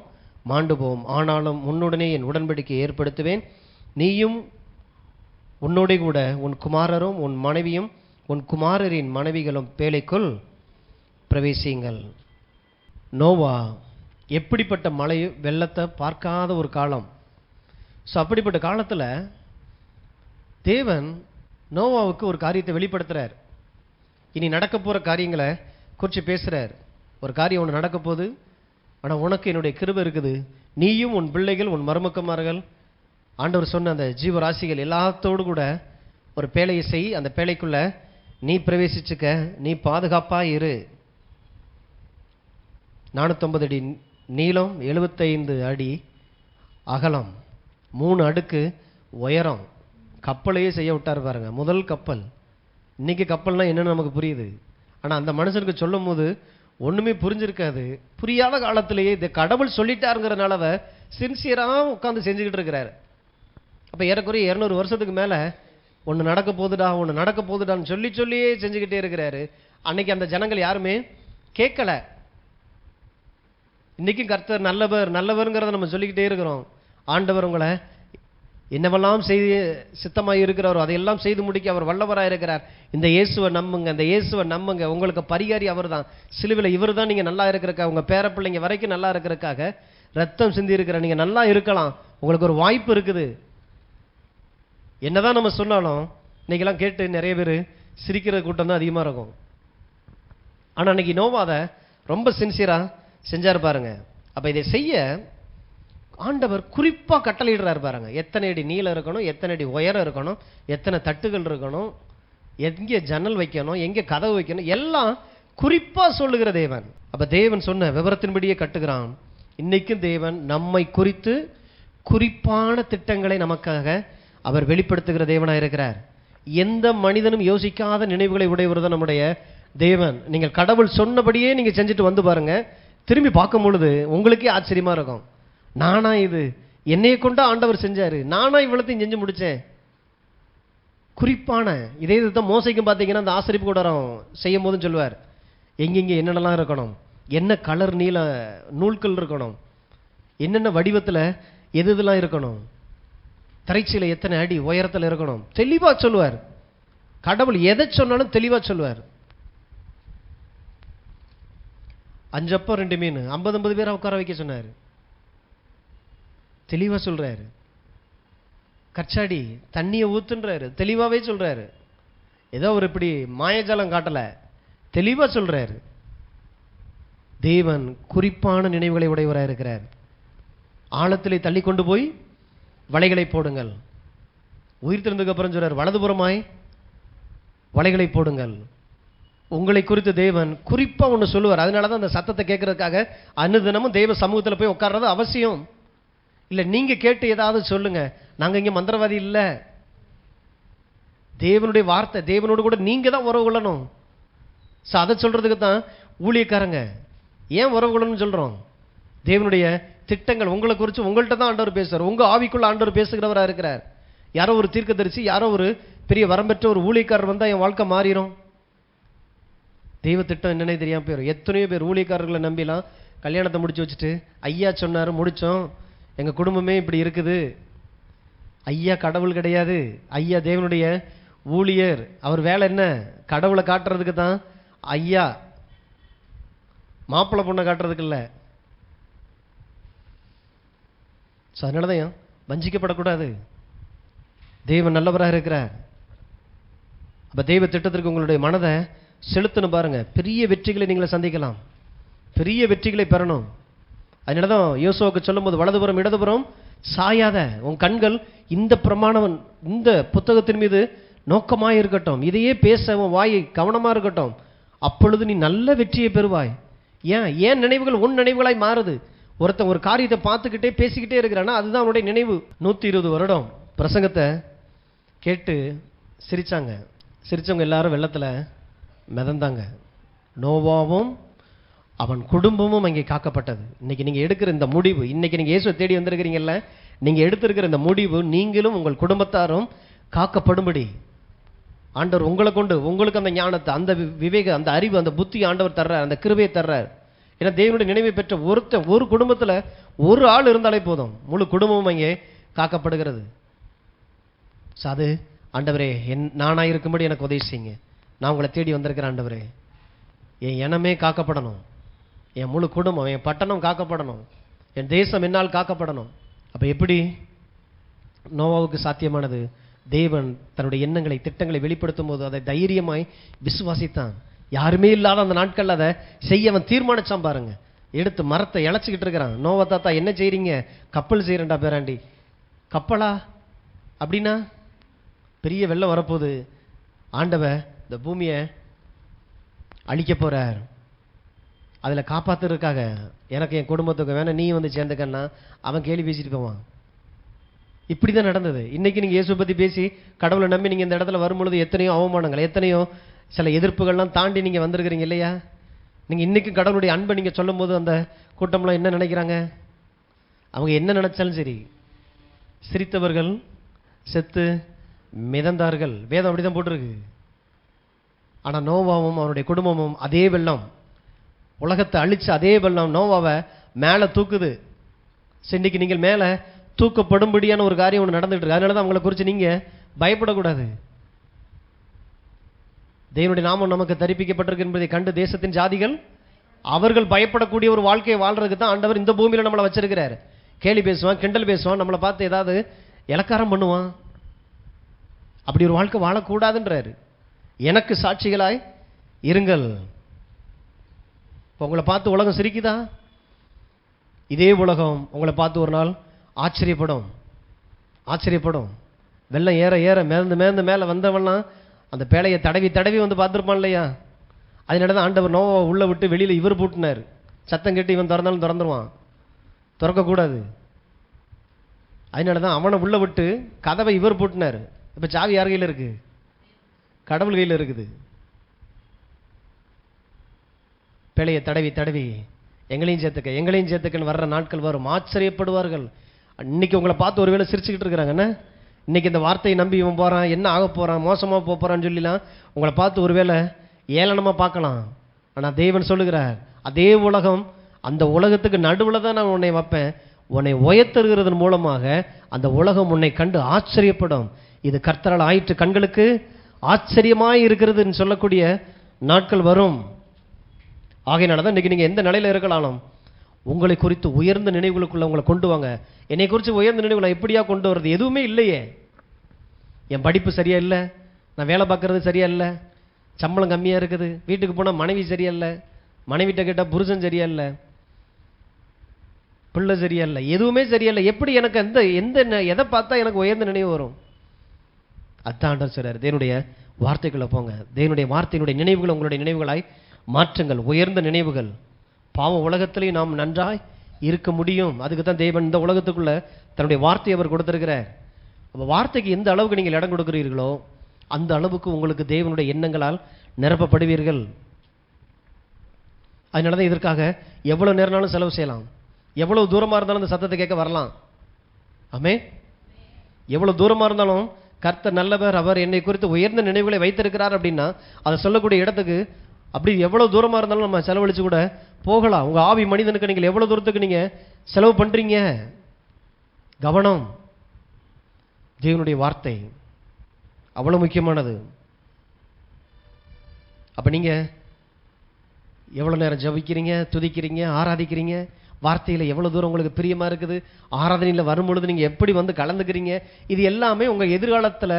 மாண்டு போம். ஆனாலும் உன்னுடனே என் உடன்படிக்கை ஏற்படுத்துவேன். நீயும் உன்னோட கூட உன் குமாரரும் உன் மனைவியும் உன் குமாரரின் மனைவிகளும் பேழைக்குள் பிரவேசியுங்கள். நோவா எப்படிப்பட்ட மழை வெள்ளத்தை பார்க்காத ஒரு காலம். ஸோ அப்படிப்பட்ட காலத்தில் தேவன் நோவாவுக்கு ஒரு காரியத்தை வெளிப்படுத்துகிறார். இனி நடக்க போகிற காரியங்களை குறித்து பேசுகிறார். ஒரு காரியம் ஒன்று நடக்க போகுது, ஆனால் உனக்கு என்னுடைய கிருபை இருக்குது. நீயும் உன் பிள்ளைகள் உன் மருமக்கமார்கள் ஆண்டவர் சொன்ன அந்த ஜீவராசிகள் எல்லாத்தோடு கூட ஒரு பேழையை செய். அந்த பேழைக்குள்ள நீ பிரவேசிச்சுக்க. நீ பாதுகாப்பாக இரு. 450 அடி நீளம், 75 அடி அகலம், 3 அடுக்கு உயரம். கப்பலையே செய்ய விட்டார் பாருங்க. முதல் கப்பல். இன்னைக்கு கப்பல்னா என்னன்னு நமக்கு புரியுது. ஆனால் அந்த மனுஷனுக்கு சொல்லும் போது ஒன்றுமே புரிஞ்சிருக்காது. புரியாத காலத்திலேயே இந்த கடவுள் சொல்லிட்டாருங்கிறனால சின்சியராக உட்காந்து செஞ்சுக்கிட்டு இருக்கிறாரு. அப்போ ஏறக்குறைய 200 வருஷத்துக்கு மேலே ஒன்று நடக்க போகுதுடான்னு சொல்லியே செஞ்சுக்கிட்டே இருக்கிறாரு. அன்னைக்கு அந்த ஜனங்கள் யாருமே கேட்கல. இன்றைக்கும் கர்த்தர் நல்லவருங்கிறத நம்ம சொல்லிக்கிட்டே இருக்கிறோம். ஆண்டவர் உங்களை என்னவெல்லாம் செய்து சித்தமாக இருக்கிறாரோ அதையெல்லாம் செய்து முடிக்க அவர் வல்லவராக இருக்கிறார். இந்த இயேசுவை நம்புங்க. உங்களுக்கு பரிகாரி அவர் தான். சிலுவையில் இவர் தான் நீங்கள் நல்லா இருக்கிறக்காக, உங்கள் பேர பிள்ளைங்க வரைக்கும் நல்லா இருக்கிறக்காக ரத்தம் சிந்தி இருக்கிற நீங்கள் நல்லா இருக்கலாம். உங்களுக்கு ஒரு வாய்ப்பு இருக்குது. என்னதான் நம்ம சொன்னாலும் இன்னைக்கெல்லாம் கேட்டு நிறைய பேர் சிரிக்கிற கூட்டம் தான் அதிகமாக இருக்கும். ஆனால் அன்னைக்கு நோவாதை ரொம்ப சின்சியராக செஞ்சார் பாருங்க. அப்போ இதை செய்ய ஆண்டவர் குறிப்பாக கட்டளையிடுறாரு பாருங்க. எத்தனை அடி நீளம் இருக்கணும், எத்தனை அடி உயரம் இருக்கணும், எத்தனை தட்டுகள் இருக்கணும், எங்கே ஜன்னல் வைக்கணும், எங்கே கதவு வைக்கணும், எல்லாம் குறிப்பாக சொல்லுகிற தேவன். அப்போ தேவன் சொன்ன விவரத்தின்படியே கட்டுகிறான். இன்னைக்கும் தேவன் நம்மை குறித்து குறிப்பான திட்டங்களை நமக்காக அவர் வெளிப்படுத்துகிற தேவனாக இருக்கிறார். எந்த மனிதனும் யோசிக்காத நினைவுகளை உடையவர் தான் நம்முடைய தேவன். நீங்கள் கடவுள் சொன்னபடியே நீங்கள் செஞ்சுட்டு வந்து பாருங்க. திரும்பி பார்க்கும் பொழுது உங்களுக்கே ஆச்சரியமா இருக்கும். நானா இது என்னைய கொண்டு ஆண்டவர் செஞ்சாரு, நானா இவ்வளத்தையும் செஞ்சு முடிச்சேன். குறிப்பான இதே இதுதான் மோசைக்கும் பார்த்தீங்கன்னா அந்த ஆசரிப்பு கூடாரம் செய்யும் போதும் சொல்லுவார், எங்கெங்கே என்னென்னலாம் இருக்கணும், என்ன கலர் நீல நூல்கள் இருக்கணும், என்னென்ன வடிவத்தில் எது இதெல்லாம் இருக்கணும், திரைச்சியில் எத்தனை அடி உயரத்தில் இருக்கணும், தெளிவாக சொல்லுவார். கடவுள் எதை சொன்னாலும் தெளிவாக சொல்லுவார். 5 அப்பம் 2 மீன் 50 பேரை உட்கார வைக்க சொன்னார். தெளிவாக சொல்றாரு. கச்சாடி தண்ணியை ஊத்துன்றாரு, தெளிவாகவே சொல்றாரு. ஏதோ ஒரு இப்படி மாயஜாலம் காட்டல, தெளிவாக சொல்றாரு. தேவன் குறிப்பான நினைவுகளை உடையவராக இருக்கிறார். ஆழத்திலே தள்ளி கொண்டு போய் வலைகளை போடுங்கள். உயிர் திறந்ததுக்கு அப்புறம் சொல்றார், வலதுபுறமாய் வலைகளை போடுங்கள். உங்களை குறித்து தேவன் குறிப்பாக ஒன்று சொல்லுவார். அதனால தான் அந்த சத்தத்தை கேட்கறதுக்காக அனுதினமும் தேவ சமூகத்தில் போய் உட்கார்றது அவசியம். இல்லை நீங்கள் கேட்டு ஏதாவது சொல்லுங்க, நாங்கள் இங்கே மந்திரவாதி இல்லை. தேவனுடைய வார்த்தை, தேவனோடு கூட நீங்கள் தான் உறவு கொள்ளணும். ஸோ அதை சொல்கிறதுக்கு தான் ஊழியக்காரங்க. ஏன் உறவு கொள்ளணும்னு சொல்கிறோம்? தேவனுடைய திட்டங்கள் உங்களை குறித்து உங்கள்கிட்ட தான் ஆண்டவர் பேசுகிறார். உங்கள் ஆவிக்குள்ள ஆண்டவர் பேசுகிறவராக இருக்கிறார். யாரோ ஒரு தீர்க்கதரிசி, யாரோ ஒரு பெரிய வரம்பெற்ற ஒரு ஊழியக்காரர் வந்தால் என் வாழ்க்கை மாறிடும். தெய்வ திட்டம் என்னன்னே தெரியாமல் போயிடும். எத்தனையோ பேர் ஊழியக்காரர்களை நம்பிலாம் கல்யாணத்தை முடிச்சு வச்சுட்டு, ஐயா சொன்னார் முடித்தோம், எங்கள் குடும்பமே இப்படி இருக்குது. ஐயா கடவுள் கிடையாது, ஐயா தேவனுடைய ஊழியர். அவர் வேலை என்ன? கடவுளை காட்டுறதுக்கு தான் ஐயா, மாப்பிள்ளை பொண்ணை காட்டுறதுக்கு இல்லை. ஸோ அதனால தான் வஞ்சிக்கப்படக்கூடாது. தெய்வம் நல்லவராக இருக்கிறார். அப்போ தெய்வ திட்டத்திற்கு உங்களுடைய மனதை செலுத்தணும். பாருங்க, பெரிய வெற்றிகளை நீங்களை சந்திக்கலாம், பெரிய வெற்றிகளை பெறணும். அதனால தான் யோசுவாவுக்கு சொல்லும்போது, வலதுபுறம் இடதுபுறம் சாயாத உன் கண்கள் இந்த பிரமாணம், இந்த புத்தகத்தின் மீது நோக்கமாக இருக்கட்டும், இதையே பேச உன் வாயை கவனமாக இருக்கட்டும், அப்பொழுது நீ நல்ல வெற்றியை பெறுவாய். ஏன் நினைவுகள் உன் நினைவுகளாய் மாறுது. ஒருத்தன் ஒரு காரியத்தை பார்த்துக்கிட்டே பேசிக்கிட்டே இருக்கிறான்னா அதுதான் அவனுடைய நினைவு. 120 வருடம் பிரசங்கத்தை கேட்டு சிரிச்சாங்க. சிரிச்சவங்க எல்லாரும் வெள்ளத்தில் மிதந்தாங்க. நோவாவும் அவன் குடும்பமும் அங்கே காக்கப்பட்டது. இன்னைக்கு நீங்கள் எடுக்கிற இந்த முடிவு, இன்னைக்கு நீங்கள் இயேசுவை தேடி வந்திருக்கிறீங்கல்ல, நீங்கள் எடுத்திருக்கிற இந்த முடிவு, நீங்களும் உங்கள் குடும்பத்தாரும் காக்கப்படும்படி ஆண்டவர் உங்களை கொண்டு, உங்களுக்கு அந்த ஞானத்தை, அந்த விவேக, அந்த அறிவு, அந்த புத்தி ஆண்டவர் தர்றார், அந்த கிருபையை தர்றார். ஏன்னா தேவனுடைய நினைவை பெற்ற ஒரு குடும்பத்தில் ஒரு ஆள் இருந்தாலே போதும், முழு குடும்பமும் அங்கே காக்கப்படுகிறது. ஸோ அது ஆண்டவரே, நானாக இருக்கும்படி எனக்கு உதவி செய்யுங்க. நான் உங்களை தேடி வந்திருக்கிறேன் ஆண்டவரே. என் இனமே காக்கப்படணும், என் முழு குடும்பம், என் பட்டணம் காக்கப்படணும், என் தேசம் என்னால் காக்கப்படணும். அப்போ எப்படி நோவாவுக்கு சாத்தியமானது? தேவன் தன்னுடைய எண்ணங்களை, திட்டங்களை வெளிப்படுத்தும் போது அதை தைரியமாய் விசுவாசித்தான். யாருமே இல்லாத அந்த நாட்கள் அதை செய்ய அவன் தீர்மானிச்சான். பாருங்க, எடுத்து மரத்தை இழைச்சிக்கிட்டு இருக்கிறான். நோவா தாத்தா என்ன செய்றீங்க? கப்பல் செய்யறேன்டா பேராண்டி. கப்பலா? அப்படின்னா பெரிய வெள்ளம் வரப்போகுது, ஆண்டவர் இந்த பூமியை அழிக்க போறார், அதில் காப்பாத்துறதுக்காக எனக்கு என் குடும்பத்துக்கு வேணா நீ வந்து சேர்ந்துக்கன்னா அவன் கேள்வி பேசிட்டு போவான். இப்படி தான் நடந்தது. இன்னைக்கு நீங்கள் இயேசுவை பற்றி பேசி கடவுளை நம்பி நீங்கள் இந்த இடத்துல வரும்பொழுது எத்தனையோ அவமானங்கள், எத்தனையோ சில எதிர்ப்புகள்லாம் தாண்டி நீங்கள் வந்திருக்கிறீங்க இல்லையா? நீங்கள் இன்றைக்கும் கடவுளுடைய அன்பை நீங்கள் சொல்லும் போது அந்த கூட்டம்லாம் என்ன நினைக்கிறாங்க? அவங்க என்ன நினைச்சாலும் சரி, சிரித்தவர்கள் செத்து மிதந்தார்கள். வேதம் அப்படி தான் போட்டிருக்கு. ஆனால் நோவாவும் அவனுடைய குடும்பமும் அதே வெள்ளம், உலகத்தை அழிச்சு அதே வெள்ளம் நோவாவை மேலே தூக்குது. இன்னைக்கு நீங்கள் மேலே தூக்கப்படும்படியான ஒரு காரியம் ஒன்று நடந்துகிட்டு இருக்கு. அதனால தான் அவங்களை குறித்து நீங்கள் பயப்படக்கூடாது. தேவனுடைய நாமம் நமக்கு தரிப்பிக்கப்பட்டிருக்கு என்பதை கண்டு தேசத்தின் ஜாதிகள் அவர்கள் பயப்படக்கூடிய ஒரு வாழ்க்கையை வாழ்றதுக்கு தான் ஆண்டவர் இந்த பூமியில் நம்மளை வச்சிருக்கிறார். கேலி பேசுவான், கிண்டல் பேசுவான், நம்மளை பார்த்து ஏதாவது இலக்காரம் பண்ணுவான். அப்படி ஒரு வாழ்க்கை வாழக்கூடாதுன்றாரு. எனக்கு சாட்சிகளாய் இருங்கள். இப்போ உங்களை பார்த்து உலகம் சிரிக்குதா? இதே உலகம் உங்களை பார்த்து ஒரு நாள் ஆச்சரியப்படும். வெள்ளம் ஏற ஏற மேந்து மேலே வந்தவன்லாம் அந்த பேழையை தடவி வந்து பார்த்துருப்பான் இல்லையா? அதனால தான் ஆண்டவர் நோவாவை உள்ளே விட்டு வெளியில் இவர் பூட்டினார். சத்தம் கேட்டு இவன் திறந்தாலும் திறந்துருவான், திறக்கக்கூடாது. அதனால தான் அவனை உள்ளே விட்டு கதவை இவர் பூட்டினார். இப்போ சாவி யார் கையில் இருக்குது? கடவுள் கையில் இருக்குது. பேழையை தடவி எங்களையும் சேர்த்துக்கன்னு வர்ற நாட்கள் வரும். ஆச்சரியப்படுவார்கள். இன்னைக்கு உங்களை பார்த்து ஒருவேளை சிரிச்சுக்கிட்டு இருக்கிறாங்கண்ணே, இன்னைக்கு இந்த வார்த்தையை நம்பி இவன் போகிறான், என்ன ஆக போகிறான், மோசமாக போகிறான்னு சொல்லிலாம் உங்களை பார்த்து ஒருவேளை ஏளனமாக பார்க்கலாம். ஆனால் தேவன் சொல்லுகிறார், அதே உலகம், அந்த உலகத்துக்கு நடுவில் தான் நான் உன்னை வைப்பேன். உன்னை உயர்த்துகிறதன் மூலமாக அந்த உலகம் உன்னை கண்டு ஆச்சரியப்படும். இது கர்த்தரால் ஆயிற்று, கண்களுக்கு ஆச்சரியமாய் இருக்கிறதுன்னு சொல்லக்கூடிய நாட்கள் வரும். ஆகையினால தான் இன்றைக்கி நீங்கள் எந்த நிலையில் இருக்கலாலும் உங்களை குறித்து உயர்ந்த நினைவுகளுக்குள்ள உங்களை கொண்டு வாங்க. என்னை குறித்து உயர்ந்த நினைவுகளை எப்படியா கொண்டு வர்றது? எதுவுமே இல்லையே. என் படிப்பு சரியா இல்லை, நான் வேலை பார்க்கறது சரியா இல்லை, சம்பளம் கம்மியாக இருக்குது, வீட்டுக்கு போனால் மனைவி சரியா இல்லை, மனைவிட்ட கேட்டால் புருஷன் சரியா இல்லை, பிள்ளை சரியா இல்லை, எதுவுமே சரியா இல்லை. எப்படி எனக்கு எதை பார்த்தா எனக்கு உயர்ந்த நினைவு வரும்? அத்தாண்ட சொல்றார், தேவனுடைய வார்த்தைக்குள்ள போங்க. தேவனுடைய வார்த்தையினுடைய நினைவுகள் உங்களுடைய நினைவுகளாய் மாற்றுங்கள். உயர்ந்த நினைவுகள். பாவ உலகத்திலேயும் நாம் நன்றாய் இருக்க முடியும். அதுக்கு தான் தேவன் இந்த உலகத்துக்குள்ள தன்னுடைய வார்த்தையை அவர் கொடுத்திருக்கிறார். அப்போ வார்த்தைக்கு எந்த அளவுக்கு நீங்கள் இடம் கொடுக்கிறீர்களோ அந்த அளவுக்கு உங்களுக்கு தேவனுடைய எண்ணங்களால் நிரப்பப்படுவீர்கள். அதனால தான் இதற்காக எவ்வளோ நேரம்னாலும் செலவு செய்யலாம், எவ்வளோ தூரமாக இருந்தாலும் அந்த சத்தத்தை கேட்க வரலாம். ஆமே, எவ்வளோ தூரமாக இருந்தாலும் கர்த்தர் நல்லவர், அவர் என்னை குறித்து உயர்ந்த நினைவுகளை வைத்திருக்கிறார் அப்படின்னா அதை சொல்லக்கூடிய இடத்துக்கு அப்படி எவ்வளவு தூரமா இருந்தாலும் நம்ம செலவழிச்சு கூட போகலாம். உங்க ஆவி மனிதனுக்கு நீங்கள் எவ்வளவு தூரத்துக்கு நீங்க செலவு பண்றீங்க? கவனம். தேவனுடைய வார்த்தை அவ்வளவு முக்கியமானது. அப்ப நீங்க எவ்வளவு நேரம் ஜெபிக்கிறீங்க, துதிக்கிறீங்க, ஆராதிக்கிறீங்க, வார்த்தையில எவ்வளவு தூரம் உங்களுக்கு பிரியமா இருக்குது, ஆராதனையில வரும்பொழுது நீங்க எப்படி வந்து கலந்துக்கிறீங்க, இது எல்லாமே உங்க எதிர்காலத்துல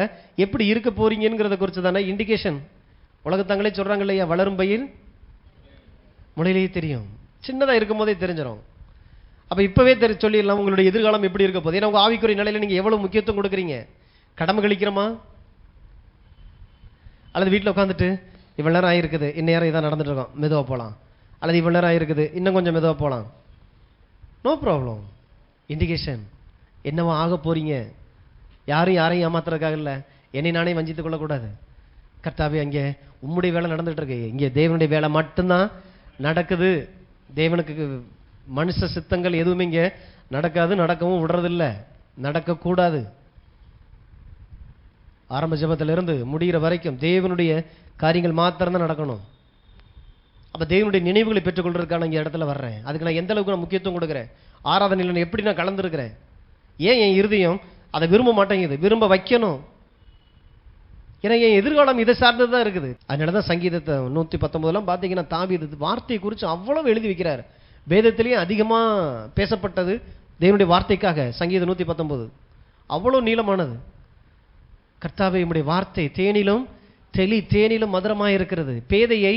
எப்படி இருக்க போறீங்கிறத குறித்து தானே இண்டிகேஷன். உலகத்தாங்களே சொல்றாங்க இல்லையா, வளரும் பயிர் முளையிலேயே தெரியும். சின்னதா இருக்கும் போதே தெரிஞ்சிடும். அப்ப இப்பவே சொல்லிடலாம் உங்களுடைய எதிர்காலம் எப்படி இருக்க போகுது. ஏன்னா உங்க ஆவிக்குரிய நிலையில நீங்க எவ்வளவு முக்கியத்துவம் கொடுக்குறீங்க. கடமை கழிக்கிறோமா, அல்லது வீட்டில் உட்காந்துட்டு இவ்வளவு நேரம் ஆயிருக்குது, இந்நேரம் இதான் நடந்துட்டு இருக்கோம், மெதுவா போகலாம், அல்லது இவ்வளவு நேரம் ஆயிருக்குது, இன்னும் கொஞ்சம் மெதுவா போகலாம், நோ ப்ராப்ளம். இண்டிகேஷன் என்னவா ஆக போறீங்க. யாரையும் ஏமாத்துறதுக்காக இல்லை, என்னை நானே வஞ்சித்துக் கொள்ளக்கூடாது. கர்த்தாவே, அங்கே உம்முடைய வேலை நடந்துட்டு இருக்கு, இங்கே தேவனுடைய வேலை மட்டும்தான் நடக்குது. தேவனுக்கு மனுஷ சித்தங்கள் எதுவுமே இங்கே நடக்காது, நடக்கவும் விடுறதில்லை, நடக்கக்கூடாது. ஆரம்ப ஜெபத்திலிருந்து முடிகிற வரைக்கும் தேவனுடைய காரியங்கள் மாத்திரம்தான் நடக்கணும். அப்ப தேவனுடைய நினைவுகளை பெற்றுக்கொள்றதுக்கான இங்கே இடத்துல வர்றேன். அதுக்கு நான் எந்த அளவுக்கு நான் முக்கியத்துவம் கொடுக்குறேன், ஆராதனையில் எப்படி நான் கலந்துருக்கிறேன். ஏன் என் இருதயம் அதை விரும்ப மாட்டேங்குது, விரும்ப வைக்கணும். ஏன்னா என் எதிர்காலம் இதை சார்ந்தது தான் இருக்குது. அதனால தான் சங்கீதத்தை 119 பார்த்தீங்கன்னா தாவீது வார்த்தையை குறித்து அவ்வளவு எழுதி வைக்கிறார். வேதத்திலேயே அதிகமாக பேசப்பட்டது தேவனுடைய வார்த்தைக்காக சங்கீதம் 119 அவ்வளோ நீளமானது. கர்த்தாவே, உம்முடைய வார்த்தை தேனிலும் தேனிலும் மதுரமாய் இருக்கிறது, பேதையை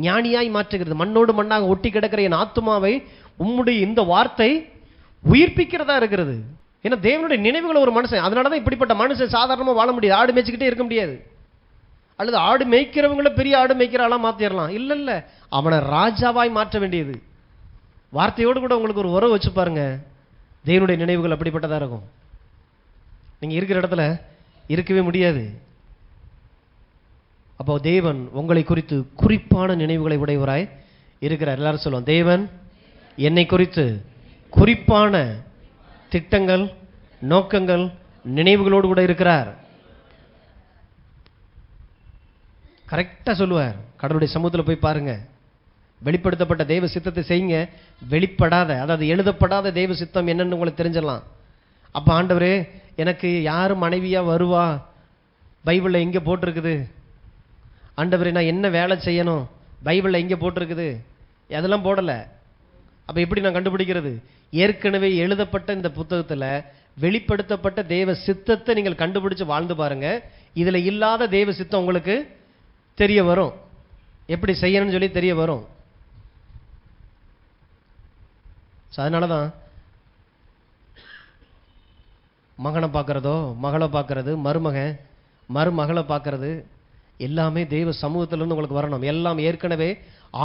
ஞானியாய் மாற்றுகிறது, மண்ணோடு மண்ணாக ஒட்டி கிடக்கிற என் ஆத்துமாவை உம்முடைய இந்த வார்த்தை உயிர்ப்பிக்கிறதா இருக்கிறது. ஏன்னா தேவனுடைய நினைவுகள் ஒரு மனுஷன், அதனாலதான் இப்படிப்பட்ட மனுஷன் சாதாரணமா வாழ முடியாது. ஆடு மேய்ச்சிக்கிட்டே இருக்க முடியாது, அல்லது ஆடு மேய்க்கிறவங்கள பெரிய ஆடு மேய்க்கிற ஆளா மாத்திரலாம். இல்ல இல்ல, அவனை ராஜாவாய் மாற்ற வேண்டியது. வார்த்தையோடு கூட உங்களுக்கு ஒரு உறவு வச்சு பாருங்க, தேவனுடைய நினைவுகள் அப்படிப்பட்டதா இருக்கும். நீங்க இருக்கிற இடத்துல இருக்கவே முடியாது. அப்போ தேவன் உங்களை குறித்து குறிப்பான நினைவுகளை உடையவராய் இருக்கிறார். எல்லாரும் சொல்லுவோம், தேவன் என்னை குறித்து குறிப்பான திட்டங்கள், நோக்கங்கள், நினைவுகளோடு கூட இருக்கிறார். கரெக்டா சொல்லுவார். கடவுளுடைய சமூகத்தில் போய் பாருங்க, வெளிப்படுத்தப்பட்ட தெய்வ சித்தத்தை செய்யுங்க, வெளிப்படாத அதாவது எழுதப்படாத தெய்வ சித்தம் என்னன்னு உங்களுக்கு தெரிஞ்சிடலாம். அப்ப ஆண்டவரே, எனக்கு யாரு மனைவியா வருவா, பைபிள்ல எங்க போட்டிருக்குது, ஆண்டவரே நான் என்ன வேலை செய்யணும், பைபிள்ல எங்க போட்டிருக்குது, அதெல்லாம் போடல. அப்ப எப்படி நான் கண்டுபிடிக்கிறது? ஏற்கனவே எழுதப்பட்ட இந்த புத்தகத்துல வெளிப்படுத்தப்பட்ட தேவ சித்தத்தை நீங்கள் கண்டுபிடிச்சு வாழ்ந்து பாருங்க. இதுல இல்லாத தேவ சித்தம் உங்களுக்கு தெரிய வரும், எப்படி செய்யணும்னு சொல்லி தெரிய வரும். அதனாலதான் மகனை பார்க்கறதோ, மகளை பார்க்கறது, மருமகளை பார்க்கறது எல்லாமே தெய்வ சமூகத்திலிருந்து உங்களுக்கு வரணும். எல்லாம் ஏற்கனவே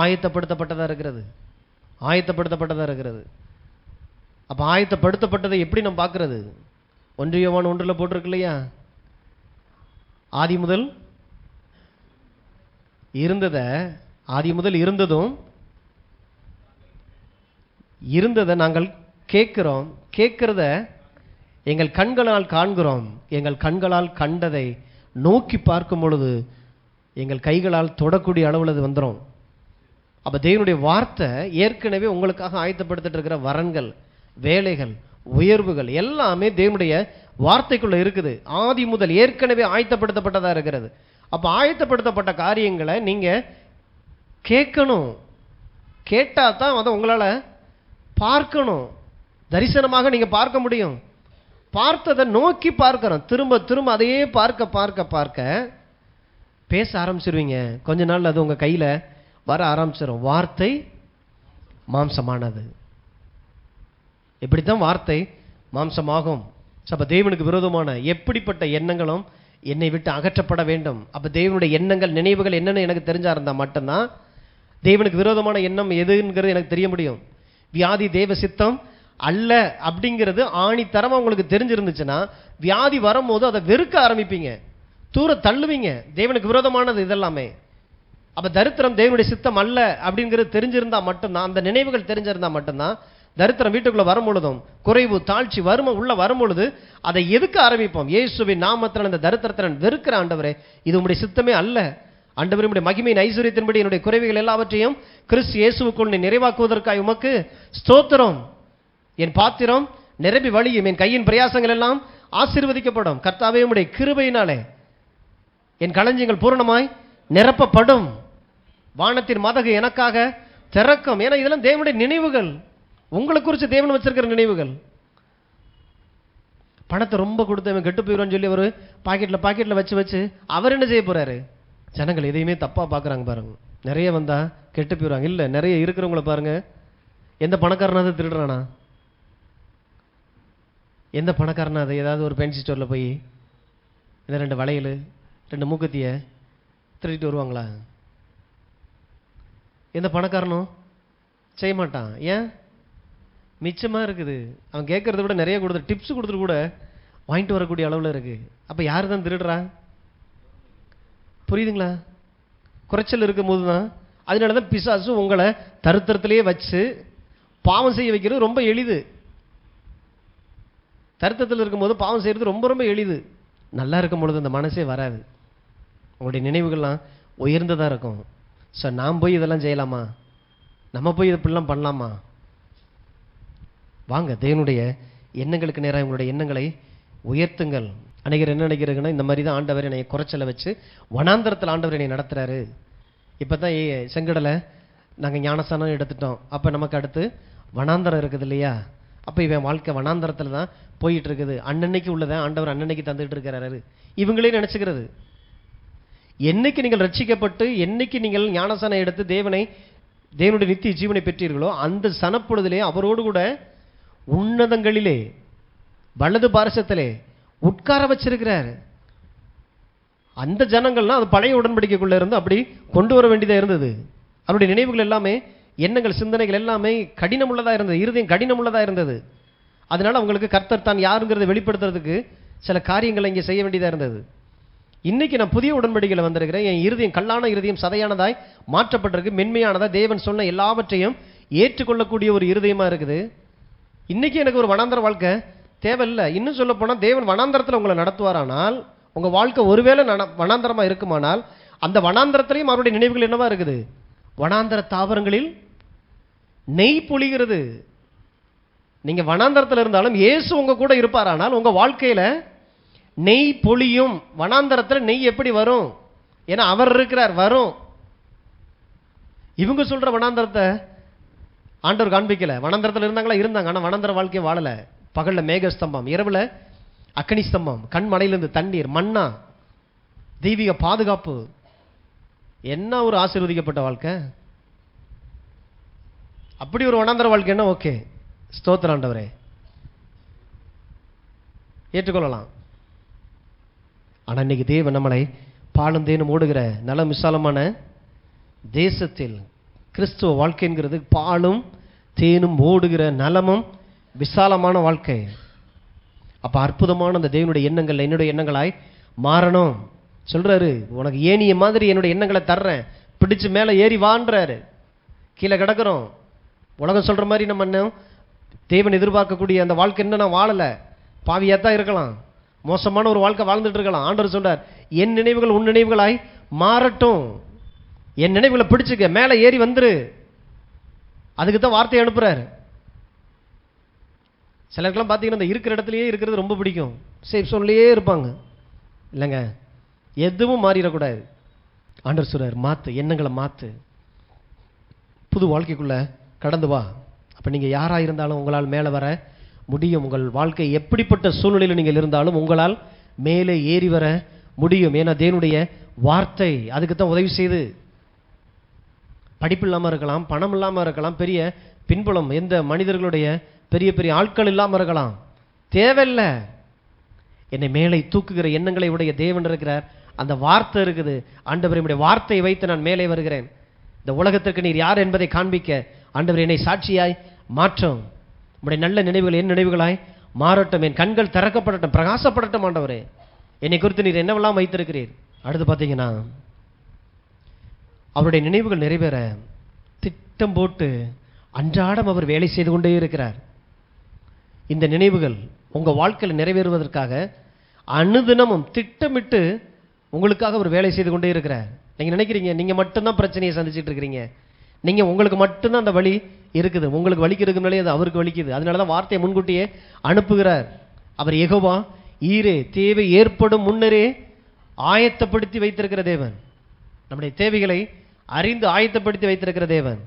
ஆயத்தப்படுத்தப்பட்டதா இருக்கிறது, ஆயத்தப்படுத்தப்பட்டதா இருக்கிறது. அப்ப ஆயத்தப்படுத்தப்பட்டதை எப்படி நம்ம பார்க்கறது? 1 யோவான் 1 போட்டிருக்கு இல்லையா, ஆதி முதல் இருந்ததும் இருந்ததை நாங்கள் கேட்கிறோம், கேட்கிறத எங்கள் கண்களால் காண்கிறோம், எங்கள் கண்களால் கண்டதை நோக்கி பார்க்கும் பொழுது எங்கள் கைகளால் தொடக்கூடிய அளவில் அது வந்துடும். அப்ப தேவனுடைய வார்த்தை ஏற்கனவே உங்களுக்காக ஆயத்தப்படுத்திட்டு இருக்கிற வரன்கள், வேலைகள், உயர்வுகள் எல்லாமே தேவனுடைய வார்த்தைக்குள்ள இருக்குது. ஆதி முதல் ஏற்கனவே ஆயத்தப்படுத்தப்பட்டதா இருக்கிறது. அப்ப ஆயத்தப்படுத்தப்பட்ட காரியங்களை நீங்க கேட்கணும், கேட்டா தான் அதை உங்களால பார்க்கணும், தரிசனமாக நீங்க பார்க்க முடியும். பார்த்ததை நோக்கி பார்க்கிறோம், திரும்ப திரும்ப அதையே பார்க்க பார்க்க பார்க்க பேச ஆரம்பிச்சிருவீங்க. கொஞ்ச நாள் அது உங்க கையில வர ஆரம்பிச்சிடும். வார்த்தை மாம்சமானது. இப்படித்தான் வார்த்தை மாம்சமாகும். அப்ப தேவனுக்கு விரோதமான எப்படிப்பட்ட எண்ணங்களும் என்னை விட்டு அகற்றப்பட வேண்டும். அப்ப தேவனுடைய எண்ணங்கள், நினைவுகள் என்னன்னு எனக்கு தெரிஞ்சா இருந்தா மட்டும்தான் தேவனுக்கு விரோதமான எண்ணம் எதுங்கிறது எனக்கு தெரிய முடியும். வியாதி தேவ சித்தம் அல்ல அப்படிங்கிறது ஆணித்தரமா உங்களுக்கு தெரிஞ்சிருந்துச்சுன்னா வியாதி வரும்போது அதை வெறுக்க ஆரம்பிப்பீங்க, தூர தள்ளுவீங்க. தேவனுக்கு விரோதமானது இதெல்லாமே. அப்ப தரித்திரம் தேவனுடைய சித்தம் அல்ல அப்படிங்கிறது தெரிஞ்சிருந்தா மட்டும்தான், அந்த நினைவுகள் தெரிஞ்சிருந்தா மட்டும்தான் தரித்திரம் வீட்டுக்குள்ள வரும் பொழுதும், குறைவு, தாழ்ச்சி, வறுமை உள்ள வரும் பொழுது அதை எதுக்கு ஆரம்பிப்போம்? இயேசுவின் நாமத்தில் அந்த தரித்திரத்தை நான் வெறுக்கிற ஆண்டவரே, இது உம்முடைய சித்தமே அல்ல. ஆண்டவரே, உம்முடைய மகிமையின் ஐஸ்வரியத்தின்படி என்னுடைய குறைவுகள் எல்லாவற்றையும் கிறிஸ்து இயேசுவுக்குள் நீ நிறைவாக்குவதற்காக உமக்கு ஸ்தோத்திரம். என் பாத்திரம் நிரம்பி வழியும், என் கையின் பிரயாசங்கள் எல்லாம் ஆசீர்வதிக்கப்படும். கர்த்தாவே, உம்முடைய கிருபையினாலே என் களஞ்சியங்கள் பூரணமாய் நிரப்பப்படும். வானத்தின் மதகு எனக்காக திறக்கும். ஏன்னா இதெல்லாம் தேவனுடைய நினைவுகள், உங்களுக்கு குறித்து தேவன் வச்சிருக்கிற நினைவுகள். பணத்தை ரொம்ப கொடுத்தவன் கெட்டு போயிடுவான்னு சொல்லி ஒரு பாக்கெட்டில் வச்சு அவர் என்ன செய்ய போறாரு? ஜனங்கள் எதையுமே தப்பாக பார்க்குறாங்க பாருங்க. நிறைய வந்தா கெட்டு போயிடுவாங்க. இல்லை, நிறைய இருக்கிறவங்கள பாருங்க. எந்த பணக்காரனாவது திருடுறானா? எந்த பணக்காரனாவது ஏதாவது ஒரு பென்சி ஸ்டோரில் போய் இந்த 2 வளையல் 2 மூக்குத்தியை திருடிட்டு வருவாங்களா? எந்த பணக்காரனும் செய்ய மாட்டான். ஏன்? மிச்சமாக இருக்குது. அவன் கேட்கறத விட நிறைய கொடுத்து டிப்ஸ் கொடுத்துட்டு கூட வாங்கிட்டு வரக்கூடிய அளவில் இருக்கு. அப்போ யார் தான் திருடுறா? புரியுதுங்களா? குறைச்சல் இருக்கும் போது தான். அதனால தான் பிசாசு உங்களை தருத்திரத்திலேயே வச்சு பாவம் செய்ய வைக்கிறது ரொம்ப எளிது. தருத்தத்தில் இருக்கும்போது பாவம் செய்கிறது ரொம்ப ரொம்ப எளிது. நல்லா இருக்கும் பொழுது அந்த மனசே வராது. உங்களுடைய நினைவுகள்லாம் உயர்ந்ததாக இருக்கும். ஸோ நாம் போய் இதெல்லாம் செய்யலாமா? நம்ம போய் இப்படிலாம் பண்ணலாமா? வாங்க, தேவனுடைய எண்ணங்களுக்கு நேராக உங்களுடைய எண்ணங்களை உயர்த்துங்கள். அநேகர் என்ன நினைக்கிறீங்கன்னா, இந்த மாதிரி தான் ஆண்டவர் என்னை குறைச்சலை வச்சு வனாந்தரத்தில் ஆண்டவர் என்னை நடத்துகிறாரு. இப்போ தான் செங்கடலை நாங்கள் ஞானஸ்தானம் எடுத்துட்டோம், அப்போ நமக்கு அடுத்து வனாந்தரம் இருக்குது இல்லையா? அப்போ இவன் வாழ்க்கை வனாந்தரத்தில் தான் போயிட்டு இருக்குது. அன்னன்னைக்கு உள்ளதான் ஆண்டவர் அன்னன்னைக்கு தந்துட்டு இருக்கிறாரு. இவங்களே நினச்சிக்கிறது. என்னைக்கு நீங்கள் ரட்சிக்கப்பட்டு, என்னைக்கு நீங்கள் ஞானஸ்தானம் எடுத்து தேவனுடைய நித்திய ஜீவனை பெற்றீர்களோ, அந்த சனப்பொழுதிலே அவரோடு கூட உன்னதங்களிலே வலது பாரசத்திலே உட்கார வச்சிருக்கிறார். அந்த ஜனங்கள்லாம் அது பழைய உடன்படிக்கைக்குள்ள இருந்து அப்படி கொண்டு வர வேண்டியதாக இருந்தது. அவருடைய நினைவுகள் எல்லாமே, எண்ணங்கள், சிந்தனைகள் எல்லாமே கடினம் உள்ளதாக இருந்தது. இருதயம் கடினம் உள்ளதாக இருந்தது. அதனால அவங்களுக்கு கர்த்தர் தான் யாருங்கிறத வெளிப்படுத்துறதுக்கு சில காரியங்களை இங்கே செய்ய வேண்டியதாக இருந்தது. இன்னைக்கு நான் புதிய உடன்படிக்கையில் வந்திருக்கிறேன். என் இருதயம் கல்லான இருதயம் சதையானதாய் மாற்றப்பட்டிருக்கு. மென்மையானதா தேவன் சொன்ன எல்லாவற்றையும் ஏற்றுக்கொள்ளக்கூடிய ஒரு இருதயமா இருக்குது. இன்னைக்கு எனக்கு ஒரு வனாந்தர வாழ்க்கை தேவையில்லை. இன்னும் சொல்ல போனால், தேவன் வனாந்தரத்தில் உங்களை நடத்துவாரானால், உங்க வாழ்க்கை ஒருவேளை வனாந்தரமா இருக்குமானால், அந்த வனாந்தரத்திலையும் அவருடைய நினைவுகள் என்னவா இருக்குது? வனாந்தர தாவரங்களில் நெய் பொழிகிறது. நீங்க வனாந்தரத்தில் இருந்தாலும் இயேசு உங்க கூட இருப்பாரானால் உங்க வாழ்க்கையில நெய் பொழியும். வனாந்தரத்தில் நெய் எப்படி வரும்? ஏன்னா அவர் இருக்கிறார், வரும். இவங்க சொல்ற வனாந்தரத்தை ஆண்டவர் காண்பிக்கல. வனாந்தரத்தில் இருந்தாங்க. ஆனா வனாந்தர வாழ்க்கையை வாழல. பகல்ல மேகஸ்தம்பம், இரவுல அக்னி ஸ்தம்பம், கண்மலையிலிருந்து தண்ணீர், மன்னா, தெய்வீக பாதுகாப்பு. என்ன ஒரு ஆசீர்வதிக்கப்பட்ட வாழ்க்கை! அப்படி ஒரு வனாந்தர வாழ்க்கை என்ன? ஓகே, ஸ்தோத்திரம் ஆண்டவரே, ஏற்றுக்கொள்ளலாம். ஆனா இன்னைக்கு தேவன் நம்மளை பாலும் தேனும் ஓடுகிற நலம் விசாலமான தேசத்தில், கிறிஸ்துவ வாழ்க்கைங்கிறது பாலும் தேனும் ஓடுகிற நலமும் விசாலமான வாழ்க்கை. அப்ப அற்புதமான அந்த தேவனுடைய எண்ணங்கள் என்னுடைய எண்ணங்களாய் மாறணும். சொல்றாரு, உனக்கு ஏனிய மாதிரி என்னுடைய எண்ணங்களை தர்றேன், பிடிச்சு மேலே ஏறி வான்றாரு. கீழே கிடக்கிறோம். உலகம் சொல்ற மாதிரி நம்ம என்ன தேவன் எதிர்பார்க்கக்கூடிய அந்த வாழ்க்கை என்ன நான் வாழலை, பாவியாத்தான் இருக்கலாம், மோசமான ஒரு வாழ்க்கை வாழ்ந்துட்டு இருக்கலாம். ஆண்டவர் சொல்றார், என் நினைவுகள் உன் நினைவுகளாய் மாறட்டும். என் நினைவுகளை பிடிச்சுக்க, மேலே ஏறி வந்துரு. அதுக்கு தான் வார்த்தையை அனுப்புறாரு. சிலருக்கெல்லாம் பார்த்தீங்கன்னா இந்த இருக்கிற இடத்துலையே இருக்கிறது ரொம்ப பிடிக்கும். சேஃப் சோன்லேயே இருப்பாங்க. இல்லைங்க, எதுவும் மாறிடக்கூடாது. ஆண்டவர் சொல்றார், மாத்து, எண்ணங்களை மாத்து, புது வாழ்க்கைக்குள்ள கடந்து வா. அப்போ நீங்கள் யாராக இருந்தாலும் உங்களால் மேலே வர முடியும். உங்கள் வாழ்க்கை எப்படிப்பட்ட சூழ்நிலையில் நீங்கள் இருந்தாலும் உங்களால் மேலே ஏறி வர முடியும். ஏன்னா தேவனுடைய வார்த்தை அதுக்கு தான் உதவி செய்து. படிப்பு இல்லாமல் இருக்கலாம், பணம் இல்லாமல் இருக்கலாம், பெரிய பின்புலம் எந்த மனிதர்களுடைய பெரிய பெரிய ஆட்கள் இல்லாமல் இருக்கலாம், தேவையில்லை. என்னை மேலே தூக்குகிற எண்ணங்களை உடைய தேவன் இருக்கிறார். அந்த வார்த்தை இருக்குது. ஆண்டவர், என்னுடைய வார்த்தையை வைத்து நான் மேலே வருகிறேன். இந்த உலகத்திற்கு நீர் யார் என்பதை காண்பிக்க ஆண்டவர் என்னை சாட்சியாய் மாற்றும். உடைய நல்ல நினைவுகள் என் நினைவுகளாய் மாறட்டும். என் கண்கள் திறக்கப்படட்டும், பிரகாசப்படட்டும். ஆண்டவரே, என்னை குறித்து நீர் என்னவெல்லாம் வைத்திருக்கிறீர். அடுத்து பார்த்தீங்கன்னா, அவருடைய நினைவுகள் நிறைவேற திட்டம் போட்டு அன்றாடம் அவர் வேலை செய்து கொண்டே இருக்கிறார். இந்த நினைவுகள் உங்க வாழ்க்கையில் நிறைவேறுவதற்காக அனுதினமும் திட்டமிட்டு உங்களுக்காக அவர் வேலை செய்து கொண்டே இருக்கிறார். நீங்க நினைக்கிறீங்க நீங்க மட்டும்தான் பிரச்சனையை சந்திச்சுட்டு இருக்கிறீங்க, நீங்க உங்களுக்கு மட்டும்தான் அந்த வழி இருக்குது, உங்களுக்கு வலிக்கிறதுனாலே அது அவருக்கு வலிக்குது. அதனாலதான் வார்த்தையை முன்கூட்டியே அனுப்புகிறார். அவர் யெகோவா ஈரே, தேவை ஏற்படும் முன்னரே ஆயத்தப்படுத்தி வைத்திருக்கிற தேவன், நம்முடைய தேவைகளை அறிந்து ஆயத்தப்படுத்தி வைத்திருக்கிற தேவன்.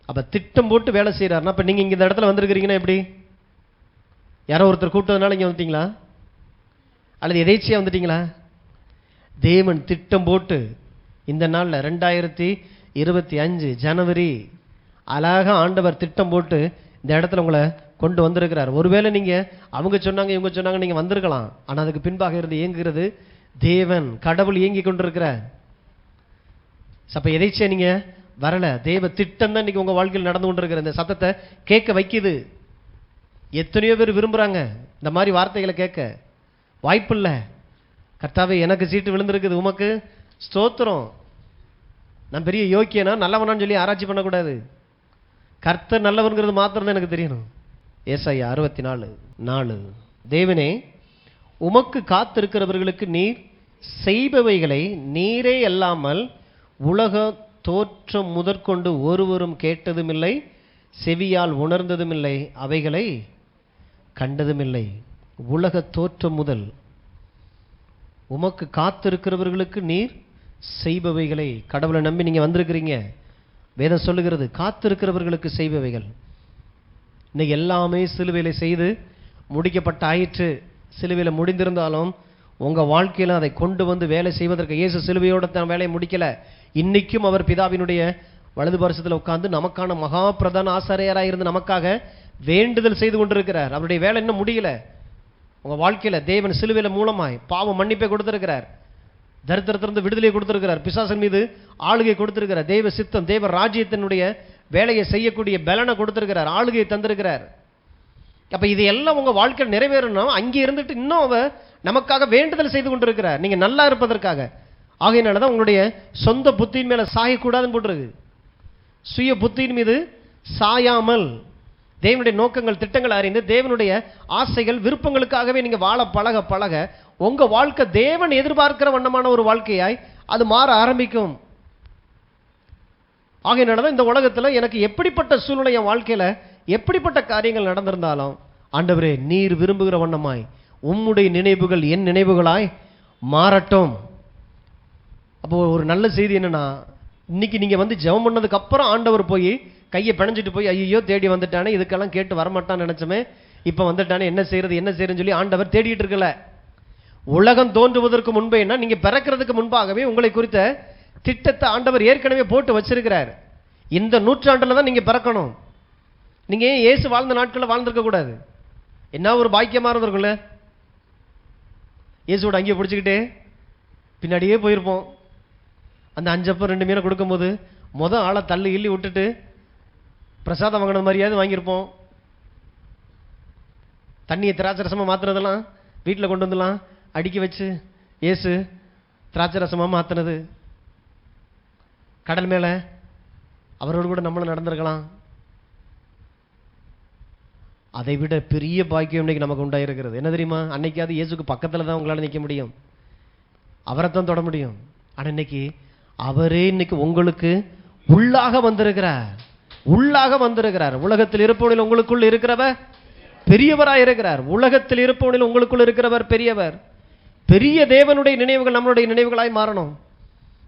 அப்ப திட்டம் போட்டு வேலை செய்யறாருன்னா, அப்ப நீங்க இங்க இந்த இடத்துல வந்திருக்கிறீங்கன்னா எப்படி? யாரோ ஒருத்தர் கூப்பிட்டதுனால இங்க வந்துட்டீங்களா, அல்லது எதேச்சியா வந்துட்டீங்களா? தேவன் திட்டம் போட்டு இந்த நாள்ல 2025 ஜனவரி அழகா ஆண்டவர் திட்டம் போட்டு இந்த இடத்துல உங்களை கொண்டு வந்திருக்கிறார். ஒருவேளை நீங்க அவங்க சொன்னாங்க இவங்க சொன்னாங்க நீங்க வந்திருக்கலாம், ஆனா அதுக்கு பின்பாக இருந்து இயங்குகிறது தேவன், கடவுள் இயங்கி கொண்டிருக்கிறார். அப்ப எதேச்சியா நீங்க வரல, தேவ திட்டம் தான் இன்னைக்கு உங்க வாழ்க்கையில் நடந்து கொண்டிருக்கிற இந்த சத்தத்தை கேட்க வைக்குது. எத்தனையோ பேர் விரும்புறாங்க இந்த மாதிரி வார்த்தைகளை கேட்க, வாய்ப்பு இல்லை. கர்த்தாவே எனக்கு சீட்டு விழுந்திருக்குது, உமக்கு ஸ்தோத்திரம், நான் பெரிய யோக்கியனா நல்லவனான்னு சொல்லி ஆராய்ச்சி பண்ணக்கூடாது. கர்த்தர் நல்லவன்கிறது மாத்திரம் தான் எனக்கு தெரியணும். ஏசாயா 64:4, தேவனே உமக்கு காத்திருக்கிறவர்களுக்கு நீர் செய்பவைகளை நீரே அல்லாமல் உலக தோற்றம் முதற்கொண்டு ஒருவரும் கேட்டதும் இல்லை, செவியால் உணர்ந்ததும் இல்லை, அவைகளை கண்டதும் இல்லை. உலக தோற்றம் முதல் உமக்கு காத்திருக்கிறவர்களுக்கு நீர் செய்பவைகளை, கடவுளை நம்பி நீங்க வந்திருக்கிறீங்க. வேதம் சொல்லுகிறது காத்திருக்கிறவர்களுக்கு செய்பவைகள். இன்னைக்கு எல்லாமே சிலுவையில செய்து முடிக்கப்பட்ட ஆயிற்று. சிலுவையில முடிந்திருந்தாலும் உங்க வாழ்க்கையில அதை கொண்டு வந்து வேலை செய்வதற்கு இயேசு சிலுவையோட தான் வேலையை முடிக்கல. இன்னைக்கும் அவர் பிதாவினுடைய வலது பரிசத்தில் உட்கார்ந்து நமக்கான மகா பிரதான ஆசாரியராக இருந்து நமக்காக வேண்டுதல் செய்து கொண்டிருக்கிறார். அவருடைய வேலை இன்னும் முடியல. உங்க வாழ்க்கையில தேவன் சிலுவையில மூலமாய் பாவ மன்னிப்பை கொடுத்திருக்கிறார், தரித்திரத்திலிருந்து விடுதலை கொடுத்திருக்கிறார், பிசாசன் மீது ஆளுகை கொடுத்திருக்கிறார், தேவ சித்தம் தேவ ராஜ்யத்தினுடைய வேலையை செய்யக்கூடிய பலனை கொடுத்திருக்கிறார், ஆளுகையை தந்திருக்கிறார். அப்ப இது எல்லாம் உங்க வாழ்க்கையில் நிறைவேறணும். அங்கே இருந்துட்டு இன்னும் அவர் நமக்காக வேண்டுதல் செய்து கொண்டிருக்கிறார், நீங்க நல்லா இருப்பதற்காக. ஆகையினாலதான் உங்களுடைய சொந்த புத்தியின் மேல சாயக்கூடாதுன்னு போட்டிருக்கு. சுய புத்தியின் மீது சாயாமல் தேவனுடைய நோக்கங்கள் திட்டங்கள் அறிந்து தேவனுடைய ஆசைகள் விருப்பங்களுக்காகவே நீங்க வாழ பழக பழக உங்க வாழ்க்கை தேவன் எதிர்பார்க்கிற வண்ணமான ஒரு வாழ்க்கையாய் அது மாற ஆரம்பிக்கும். ஆகையினாலதான் இந்த உலகத்துல எனக்கு எப்படிப்பட்ட சூழ்நிலை என் வாழ்க்கையில எப்படிப்பட்ட காரியங்கள் நடந்திருந்தாலும் ஆண்டவரே நீர் விரும்புகிற வண்ணமாய் உம்முடைய நினைவுகள் என் நினைவுகளாய் மாறட்டும். அப்போ ஒரு நல்ல செய்தி என்னன்னா, இன்னைக்கு நீங்க வந்து ஜெபம் பண்ணதுக்கு அப்புறம் ஆண்டவர் போய் கையை பிணைஞ்சிட்டு போய் ஐயோ தேடி வந்துட்டானே, இதுக்கெல்லாம் கேட்டு வரமாட்டான்னு நினைச்சோமே, இப்ப வந்துட்டானே என்ன செய்யறதுன்னு சொல்லி ஆண்டவர் தேடிட்டு இருக்கல. உலகம் தோன்றுவதற்கு முன்பே என்ன, நீங்க பிறக்கிறதுக்கு முன்பாகவே உங்களை குறித்த திட்டத்தை ஆண்டவர் ஏற்கனவே போட்டு வச்சிருக்கிறார். இந்த நூற்றாண்டுல தான் நீங்க பிறக்கணும். நீங்க ஏன் இயேசு வாழ்ந்த நாட்களில் வாழ்ந்திருக்க கூடாது? என்ன ஒரு பாக்கியமா இருந்திருக்கும்ல. இயேசுவோட அங்கேயே பிடிச்சிக்கிட்டே பின்னாடியே போயிருப்போம். அந்த 5 அப்பம் 2 மீனை கொடுக்கும்போது ஆளை தள்ளி இள்ளி விட்டுட்டு பிரசாதம் வாங்கின மாதிரியாவது வாங்கியிருப்போம். தண்ணியை திராட்சை ரசமா மாத்துறதெல்லாம் வீட்டில் கொண்டு வந்துலாம் அடுக்கி வச்சு இயேசு திராட்சை ரசமா மாத்தினது. கடல் மேல அவரோடு கூட நம்மளும் நடந்திருக்கலாம். அதை விட பெரிய பாக்கியம் இன்னைக்கு நமக்கு உண்டாயிருக்கிறது. என்ன தெரியுமா? அன்னைக்காவது இயேசுக்கு பக்கத்துல தான் உங்களால நிற்க முடியும், அவரைத்தான் தொட முடியும். ஆனா இன்னைக்கு அவரே இன்னைக்கு உங்களுக்கு உள்ளாக வந்திருக்கிறார், உள்ளாக வந்திருக்கிறார். உலகத்தில் இருப்பவனில் உங்களுக்குள் இருக்கிறவர் பெரியவராய் இருக்கிறார். உலகத்தில் இருப்பவனில் உங்களுக்குள் இருக்கிறவர் பெரியவர். பெரிய தேவனுடைய நினைவுகள் நம்மளுடைய நினைவுகளாய் மாறணும்.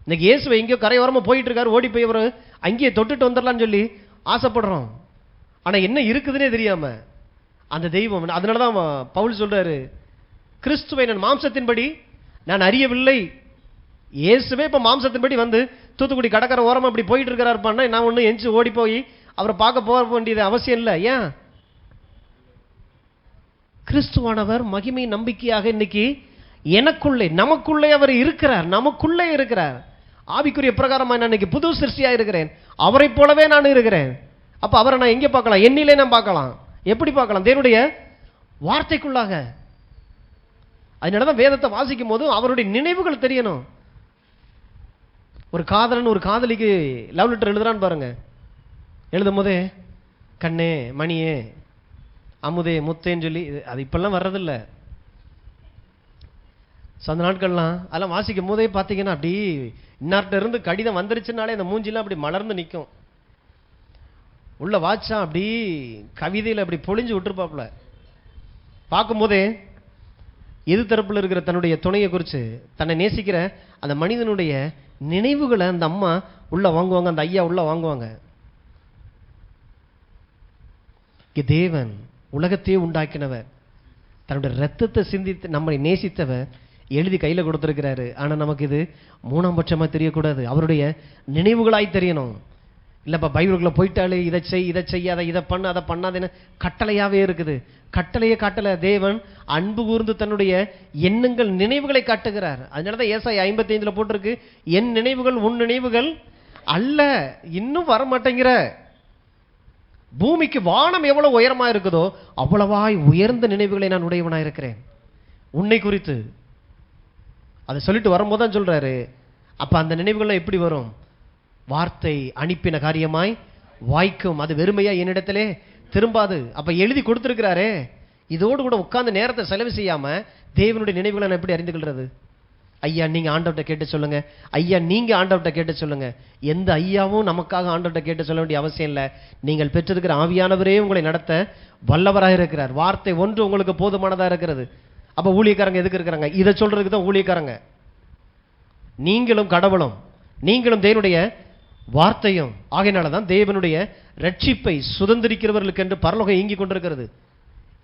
இன்னைக்கு இயேசுவை எங்கேயோ கரையோரமா போயிட்டு இருக்காரு, ஓடி போய் அவர் அங்கேயே தொட்டுட்டு வந்துடலாம்னு சொல்லி ஆசைப்படுறோம். ஆனா என்ன இருக்குதுன்னே தெரியாம அந்த தெய்வம். அதனாலதான் பவுல் சொல்றாரு, கிறிஸ்துவை நான் மாம்சத்தின்படி நான் அறியவில்லை. இயேசுவே இப்ப மாம்சத்தின்படி வந்து தூத்துக்குடி கடற்கரை ஓரமா இப்படி போயிட்டு இருக்கிறாருப்பான்னா நான் ஒண்ணு எஞ்சி ஓடி போய் அவரை பார்க்க போக வேண்டியது அவசியம் இல்லை. ஏன்? கிறிஸ்துவானவர் மகிமை நம்பிக்கையாக இன்னைக்கு எனக்குள்ளே நமக்குள்ளே அவர் இருக்கிறார், நமக்குள்ளே இருக்கிறார். ஆவிக்குரிய பிரகாரமா நான் இன்னைக்கு புது சிருஷ்டியா இருக்கிறேன், அவரை போலவே நான் இருக்கிறேன். அப்ப அவரை நான் எங்கே பார்க்கலாம்? என்னிலே நான் பார்க்கலாம். எப்படி பார்க்கலாம்? தேவனுடைய வார்த்தைக்குள்ளாக. அதனாலதான் வேதத்தை வாசிக்கும் போது அவருடைய நினைவுகள் தெரியணும். ஒரு காதலன் ஒரு காதலிக்கு லவ் லெட்டர் எழுதுறான்னு பாருங்க, எழுதும் போதே கண்ணே, மணியே, அமுதே, முத்தேன்னு சொல்லி அது இப்பெல்லாம் வர்றதில்ல. அந்த நாட்கள்லாம் அதெல்லாம் வாசிக்கும் போதே பார்த்தீங்கன்னா அப்படி இன்னார்ட்ட இருந்து கடிதம் வந்துருச்சுனாலே அந்த மூஞ்சிலாம் அப்படி மலர்ந்து நிற்கும். உள்ள வாட்சா அப்படி கவிதையில் அப்படி பொழிஞ்சு விட்டுருப்பாப்புல. பார்க்கும்போதே எது தரப்பில் இருக்கிற தன்னுடைய துணையை குறித்து, தன்னை நேசிக்கிற அந்த மனிதனுடைய நினைவுகளை அந்த அம்மா உள்ள வாங்குவாங்க, அந்த ஐயா உள்ள வாங்குவாங்க. தேவன் உலகத்தையே உண்டாக்கினவர், தன்னுடைய ரத்தத்தை சிந்தித்து நம்மை நேசித்தவர் எழுதி கையில் கொடுத்துருக்கிறாரு. ஆனால் நமக்கு இது மூணாம் பட்சமாக தெரியக்கூடாது, அவருடைய நினைவுகளாய் தெரியணும். இல்லைப்பா பைபிளுக்குள்ள போயிட்டாலே இதை செய், இதை செய்யாத, இதை பண்ண, அதை பண்ணாதேன்னு கட்டளையாகவே இருக்குது. கட்டளையே காட்டலை, தேவன் அன்பு கூர்ந்து தன்னுடைய எண்ணங்கள் நினைவுகளை காட்டுகிறார். அதனால தான் ஏசாயா 55 போட்டிருக்கு, என் நினைவுகள் உன் நினைவுகள் அல்ல. இன்னும் வரமாட்டேங்கிற. பூமிக்கு வானம் எவ்வளவு உயரமா இருக்குதோ அவ்வளவாய் உயர்ந்த நினைவுகளை நான் உடையவனா இருக்கிறேன் உன்னை குறித்து. அதை சொல்லிட்டு வரும்போது தான் சொல்றாரு, அப்ப அந்த நினைவுகள் எப்படி வரும்? வார்த்தை அனுப்பின காரியமாய் வாய்க்கும், அது வெறுமையா என்னிடத்திலே திரும்பாது. அப்ப எழுதி கொடுத்திருக்கிறாரே, இதோடு கூட உட்கார்ந்து நேரத்தை செலவு செய்யாம தேவனுடைய நினைவுகளை நான் எப்படி அறிந்து கொள்றது? ஐயா நீங்க ஆண்டவர்கிட்ட கேட்டு சொல்லுங்க, ஐயா நீங்க ஆண்டவர்கிட்ட கேட்டு சொல்லுங்க. எந்த ஐயாவும் நமக்காக ஆண்டவர்கிட்ட கேட்டு சொல்ல வேண்டிய அவசியம் இல்லை. நீங்கள் பெற்றிருக்கிற ஆவியானவரே உங்களை நடத்த வல்லவராக இருக்கிறார். வார்த்தை ஒன்று உங்களுக்கு போதுமானதா இருக்கிறது. அப்ப ஊழியக்காரங்க எதுக்கு இருக்கிறாங்க? இதை சொல்றதுக்கு தான் ஊழியக்காரங்க. நீங்களும் கடவுளும், நீங்களும் தேவனுடைய வார்த்தையும். ஆகையினால தான் தேவனுடைய ரட்சிப்பை சுதந்திரிக்கிறவர்களுக்கு என்று பரலோகம் இயங்கி கொண்டிருக்கிறது.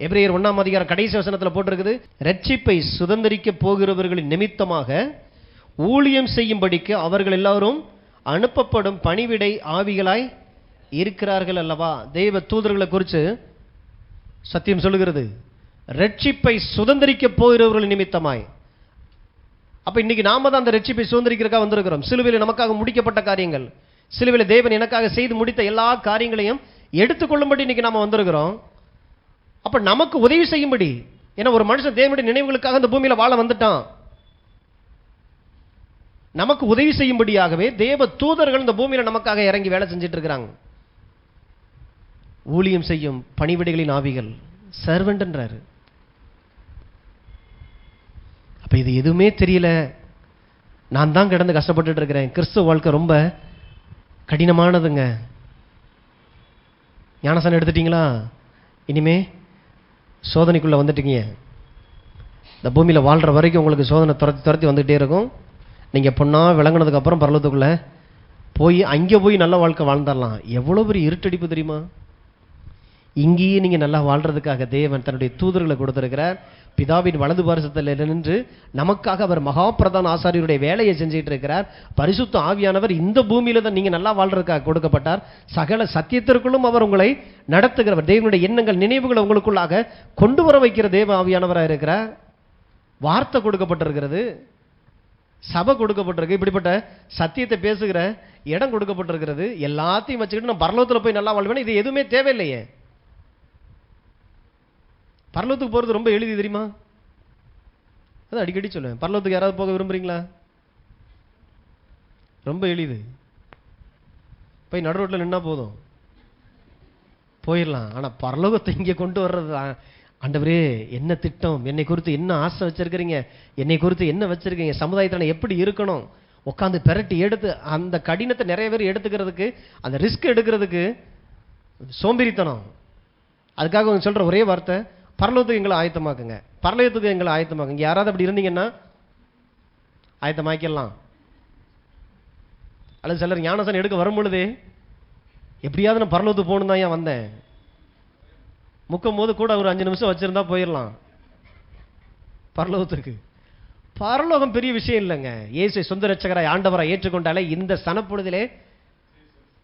எபிரேயர் 1ஆம் அதிகாரம் கடைசி வசனத்தில் போட்டிருக்குது, ரட்சிப்பை சுதந்திரிக்க போகிறவர்களின் நிமித்தமாக ஊழியம் செய்யும்படிக்கு அவர்கள் எல்லாரும் அனுப்பப்படும் பணிவிடை ஆவிகளாய் இருக்கிறார்கள் அல்லவா. தேவ தூதர்களை குறித்து சத்தியம் சொல்லுகிறது, ரட்சிப்பை சுதந்திரிக்க போகிறவர்கள் நிமித்தமாய். அப்ப இன்னைக்கு நாம தான் அந்த ரட்சிப்பை சுதந்திரிக்கிறதுக்காக வந்திருக்கிறோம். சிலுவையில் நமக்காக முடிக்கப்பட்ட காரியங்கள், சிலுவையில் தேவன் எனக்காக செய்து முடித்த எல்லா காரியங்களையும் எடுத்துக்கொள்ளும்படி இன்னைக்கு நாம வந்திருக்கிறோம். அப்ப நமக்கு உதவி செய்யும்படி, ஏன்னா ஒரு மனுஷன் தேவனுடைய நினைவுகளுக்காக இந்த பூமியில வாழ வந்துட்டான். நமக்கு உதவி செய்யும்படியாகவே தேவ தூதர்கள் இந்த பூமியில நமக்காக இறங்கி வேலை செஞ்சிட்டு இருக்கிறாங்க. ஊழியம் செய்யும் பணிவிடைகளின் ஆவிகள், சர்வென்ட்ன்றாரு. அப்ப இது எதுவுமே தெரியல, நான் தான் கிடந்து கஷ்டப்பட்டுட்டு இருக்கிறேன், கிறிஸ்துவ வாழ்க்கை ரொம்ப கடினமானதுங்க. ஞானசானம் எடுத்துட்டீங்களா? இனிமே சோதனைக்குள்ள வந்துட்டீங்க. இந்த பூமியில வாழ்ற வரைக்கும் உங்களுக்கு சோதனை துரத்தி துரத்தி வந்துகிட்டே இருக்கும். நீங்க பொண்ணா விளங்குனதுக்கு அப்புறம் பரலோகத்துக்குள்ள போய் அங்கே போய் நல்ல வாழ்க்கை வாழ்ந்துடலாம். எவ்வளவு பெரிய இருட்டடிப்பு தெரியுமா? இங்கேயே நீங்க நல்லா வாழ்றதுக்காக தேவன் தன்னுடைய தூதர்களை கொடுத்திருக்கிறார். பிதாவின் வலது பாரசத்தில் நின்று நமக்காக அவர் மகா பிரதான ஆசாரியருடைய வேலையை செஞ்சுட்டு இருக்கிறார். பரிசுத்த ஆவியானவர் இந்த பூமியில தான் நீங்க நல்லா வாழ்றதுக்காக கொடுக்கப்பட்டார். சகல சத்தியத்திற்குள்ளும் அவர் உங்களை நடத்துகிறவர். தேவனுடைய எண்ணங்கள் நினைவுகளை உங்களுக்குள்ளாக கொண்டு வர வைக்கிற தேவ ஆவியானவராக இருக்கிறார். வார்த்தை கொடுக்கப்பட்டிருக்கிறது, சபை கொடுக்கப்பட்டிருக்கு, இப்படிப்பட்ட சத்தியத்தை பேசுகிற இடம் கொடுக்கப்பட்டிருக்கிறது. எல்லாத்தையும் வச்சுக்கிட்டு நான் பரலோகத்தில் போய் நல்லா வாழ்வேன், இது எதுவுமே தேவையில்லையே. பரலோகத்துக்கு போகிறது ரொம்ப எளிது தெரியுமா? அதான் அடிக்கடி சொல்லுவேன், பரலோகத்துக்கு யாராவது போக விரும்புறீங்களா? ரொம்ப எளிது. போய் நடு ரோட்டில் நின்னா போதும், போயிடலாம். ஆனால் பரலோகத்தை இங்கே கொண்டு வர்றது, ஆண்டவரே என்ன திட்டம், என்னை குறித்து என்ன ஆசை வச்சிருக்கிறீங்க, என்னை குறித்து என்ன வச்சிருக்கீங்க, சமுதாயத்தில் நான் எப்படி இருக்கணும், உட்காந்து பெரட்டி எடுத்து அந்த கடினத்தை நிறைய பேர் எடுத்துக்கிறதுக்கு, அந்த ரிஸ்க் எடுக்கிறதுக்கு சோம்பேறித்தனம். அதுக்காக சொல்கிற ஒரே வார்த்தை, பரலோகத்துக்கு எங்களை ஆயத்தமாக்குங்க, பரலோகத்துக்கு எங்களை ஆயத்தமாக்குங்க. யாராவது அப்படி இருந்தீங்கன்னா ஆயத்தமாக்கிடலாம். அல்லது சிலர் ஞானசானம் எடுக்க வரும் பொழுதே எப்படியாவது நான் பரலோகத்துக்கு போகணும் தான் ஏன் வந்தேன், முக்கும் போது கூட ஒரு 5 நிமிஷம் வச்சிருந்தா போயிடலாம் பரலோகத்துக்கு. பரலோகம் பெரிய விஷயம் இல்லைங்க. இயேசு சொந்த ரட்சகராய் ஆண்டவராய் ஏற்றுக்கொண்டாலே இந்த சனப்பொழுதிலே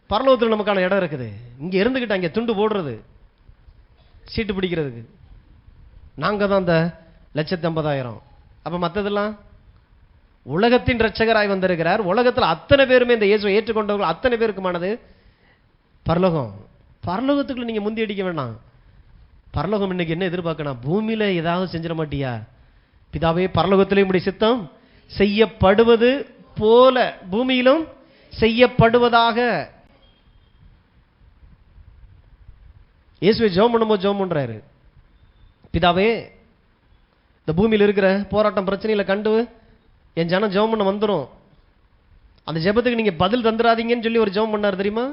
பரலோகத்தில் நமக்கான இடம் இருக்குது. இங்கே இருந்துக்கிட்டு அங்கே துண்டு போடுறது, சீட்டு பிடிக்கிறதுக்கு நாங்கள் தான் அந்த 1,50,000. அப்போ மற்றதெல்லாம் உலகத்தின் ரட்சகராய் வந்திருக்கிறார். உலகத்தில் அத்தனை பேருமே இந்த இயேசுவை ஏற்றுக்கொண்டவர்கள் அத்தனை பேருக்குமானது பரலோகம். பரலோகத்துக்குள்ள நீங்கள் முந்தி அடிக்க வேண்டாம். பரலோகம் இன்னைக்கு என்ன எதிர்பார்க்கணும்? பூமியில் ஏதாவது செஞ்சிட மாட்டியா? பிதாவே பரலோகத்திலே உம்முடைய சித்தம் செய்யப்படுவது போல பூமியிலும் செய்யப்படுவதாக. இயேசுவை ஜெபம் பண்ணும்போது ஜெபம் பண்றாரு, பிதாவே இந்த பூமியில் இருக்கிற போராட்டம் பிரச்சனையில கண்டு என் ஜனம் ஜெபம் பண்ண வந்துடும், அந்த ஜெபத்துக்கு நீங்க பதில் தந்துடாதீங்கன்னு சொல்லி ஒரு ஜெபம் பண்ணார் தெரியுமா?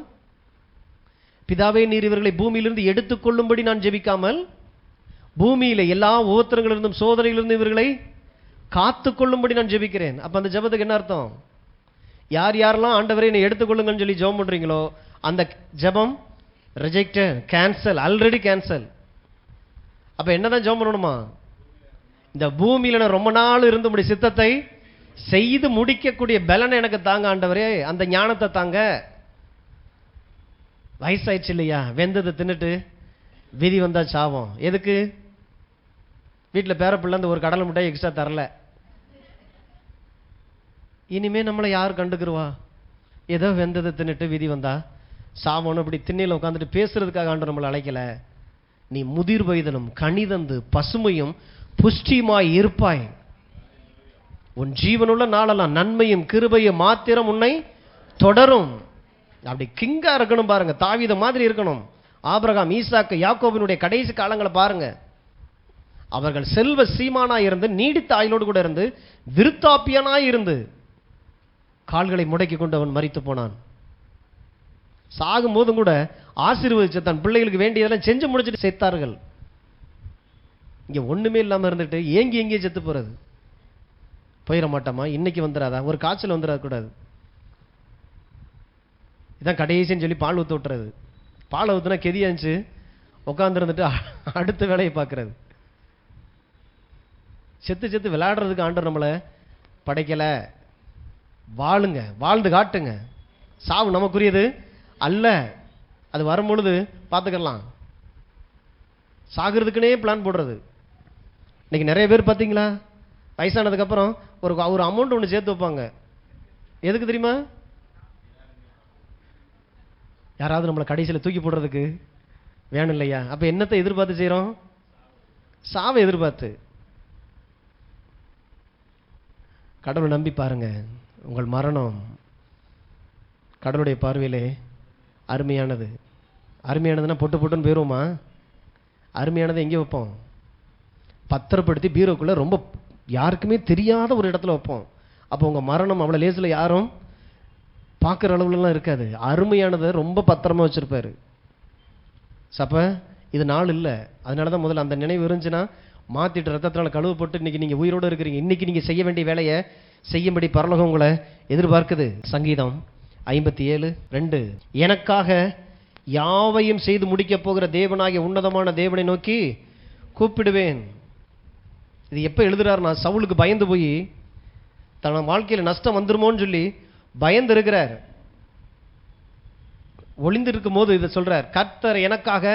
பிதாவே நீர் இவர்களை பூமியிலிருந்து எடுத்துக்கொள்ளும்படி நான் ஜெபிக்காமல் பூமியில எல்லா உபத்திரங்களிலிருந்தும் சோதனையிலிருந்து இவர்களை காத்துக்கொள்ளும்படி நான் ஜெபிக்கிறேன். அப்ப அந்த ஜெபத்துக்கு என்ன அர்த்தம்? யார் யாரெல்லாம் ஆண்டவரை என்னை எடுத்துக்கொள்ளுங்கன்னு சொல்லி ஜெபம் பண்றீங்களோ அந்த ஜெபம் ரிஜெக்டட், கேன்சல், ஆல்ரெடி கேன்சல். அப்ப என்னதான் ஜெபம் பண்ணணுமா? இந்த பூமியில நான் ரொம்ப நாள் இருந்து உம்முடைய சித்தத்தை செய்து முடிக்கக்கூடிய பலனை எனக்கு தாங்க ஆண்டவரே, அந்த ஞானத்தை தாங்க. வயசாயிடுச்சு இல்லையா, வெந்ததை தின்னுட்டு விதி வந்தா சாவோம். எதுக்கு? வீட்டில் பேரப்பிள்ள அந்த ஒரு கடலை மிட்டாய் எக்ஸ்ட்ரா தரல, இனிமே நம்மளை யார் கண்டுக்குருவா? ஏதோ வெந்ததை தின்னுட்டு விதி வந்தா சாவோன்னு அப்படி திண்ணையில் உட்காந்துட்டு பேசுறதுக்காக ஆண்டு நம்மளை அழைக்கல. நீ முதிர் வயதிலும் கனிதந்து பசுமையும் புஷ்டியுமாய் இருப்பாய், உன் ஜீவனுள்ள நாளெல்லாம் நன்மையும் கிருபையும் மாத்திரம் உன்னை தொடரும். அப்படி கிங்கா இருக்கணும் பாருங்க, தாவீது மாதிரி இருக்கணும். ஆபிரகாம், ஈசாக்கு, யாக்கோபினுடைய கடைசி காலங்களை பாருங்க. அவர்கள் செல்வ சீமானாய் இருந்து நீடித்த ஆயுளோடு கூட இருந்து விருத்தாப்பியனாய் இருந்து கால்களை முடக்கி கொண்டு அவன் மரித்து போனான். சாகும் போதும் கூட ஆசீர்வதிச்ச தன் பிள்ளைகளுக்கு வேண்டியதெல்லாம் செஞ்சு முடிச்சுட்டு செத்தார்கள். இங்க ஒண்ணுமே இல்லாம இருந்துட்டு ஏங்கி எங்கேயே செத்து போறது. போயிட மாட்டோமா? இன்னைக்கு வந்துடாதா? ஒரு காய்ச்சல் வந்துடாத கூடாது. இதான் கடைசின்னு சொல்லி பால் ஊற்ற விட்டுறது. பாலை ஊற்றுனா கெதியாச்சு உட்காந்துருந்துட்டு அடுத்த வேலையை பார்க்கறது. செத்து செத்து விளையாடுறதுக்கு ஆண்டவர் நம்மளை படைக்கலை. வாழுங்க, வாழ்ந்து காட்டுங்க. சாவு நமக்குரியது அல்ல, அது வரும்பொழுது பார்த்துக்கலாம். சாகிறதுக்குனே பிளான் போடுறது. இன்னைக்கு நிறைய பேர் பார்த்தீங்களா, வயசானதுக்கப்புறம் ஒரு அமௌண்ட் ஒன்று சேர்த்து வைப்பாங்க. எதுக்கு தெரியுமா? யாராவது நம்மளை கடைசியில் தூக்கி போடுறதுக்கு வேணும் இல்லையா? அப்போ என்னத்தை எதிர்பார்த்து செய்கிறோம்? சாவை எதிர்பார்த்து. கடவுளை நம்பி பாருங்க, உங்கள் மரணம் கடவுளுடைய பார்வையிலே அருமையானது. அருமையானதுன்னா பொட்டு பொட்டுன்னு போயிடுவோமா? அருமையானதை எங்கே வைப்போம்? பத்திரப்படுத்தி பீரோக்குள்ளே ரொம்ப யாருக்குமே தெரியாத ஒரு இடத்துல வைப்போம். அப்போ உங்கள் மரணம் அவ்வளோ லேசில் யாரும் பார்க்குற அளவுலலாம் இருக்காது. அருமையானதை ரொம்ப பத்திரமா வச்சுருப்பாரு. சப்ப இது நாள் இல்லை, அதனால தான் முதல்ல அந்த நினைவு இருந்துச்சுன்னா மாற்றிட்டு ரத்தத்தினால் கழுவப்பட்டு இன்றைக்கி நீங்கள் உயிரோடு இருக்கிறீங்க. இன்றைக்கி நீங்கள் செய்ய வேண்டிய வேலையை செய்யும்படி பரலோகம் உங்களை எதிர்பார்க்குது. சங்கீதம் 57:2, எனக்காக யாவையும் செய்து முடிக்கப் போகிற தேவனாகிய உன்னதமான தேவனை நோக்கி கூப்பிடுவேன். இது எப்போ எழுதுறாருன்னா, சவுலுக்கு பயந்து போய் தன் வாழ்க்கையில் நஷ்டம் வந்துருமோன்னு சொல்லி பயந்து இருக்கிறார். ஒளிந்து இருக்கும் போது இதை சொல்றார், கர்த்தர் எனக்காக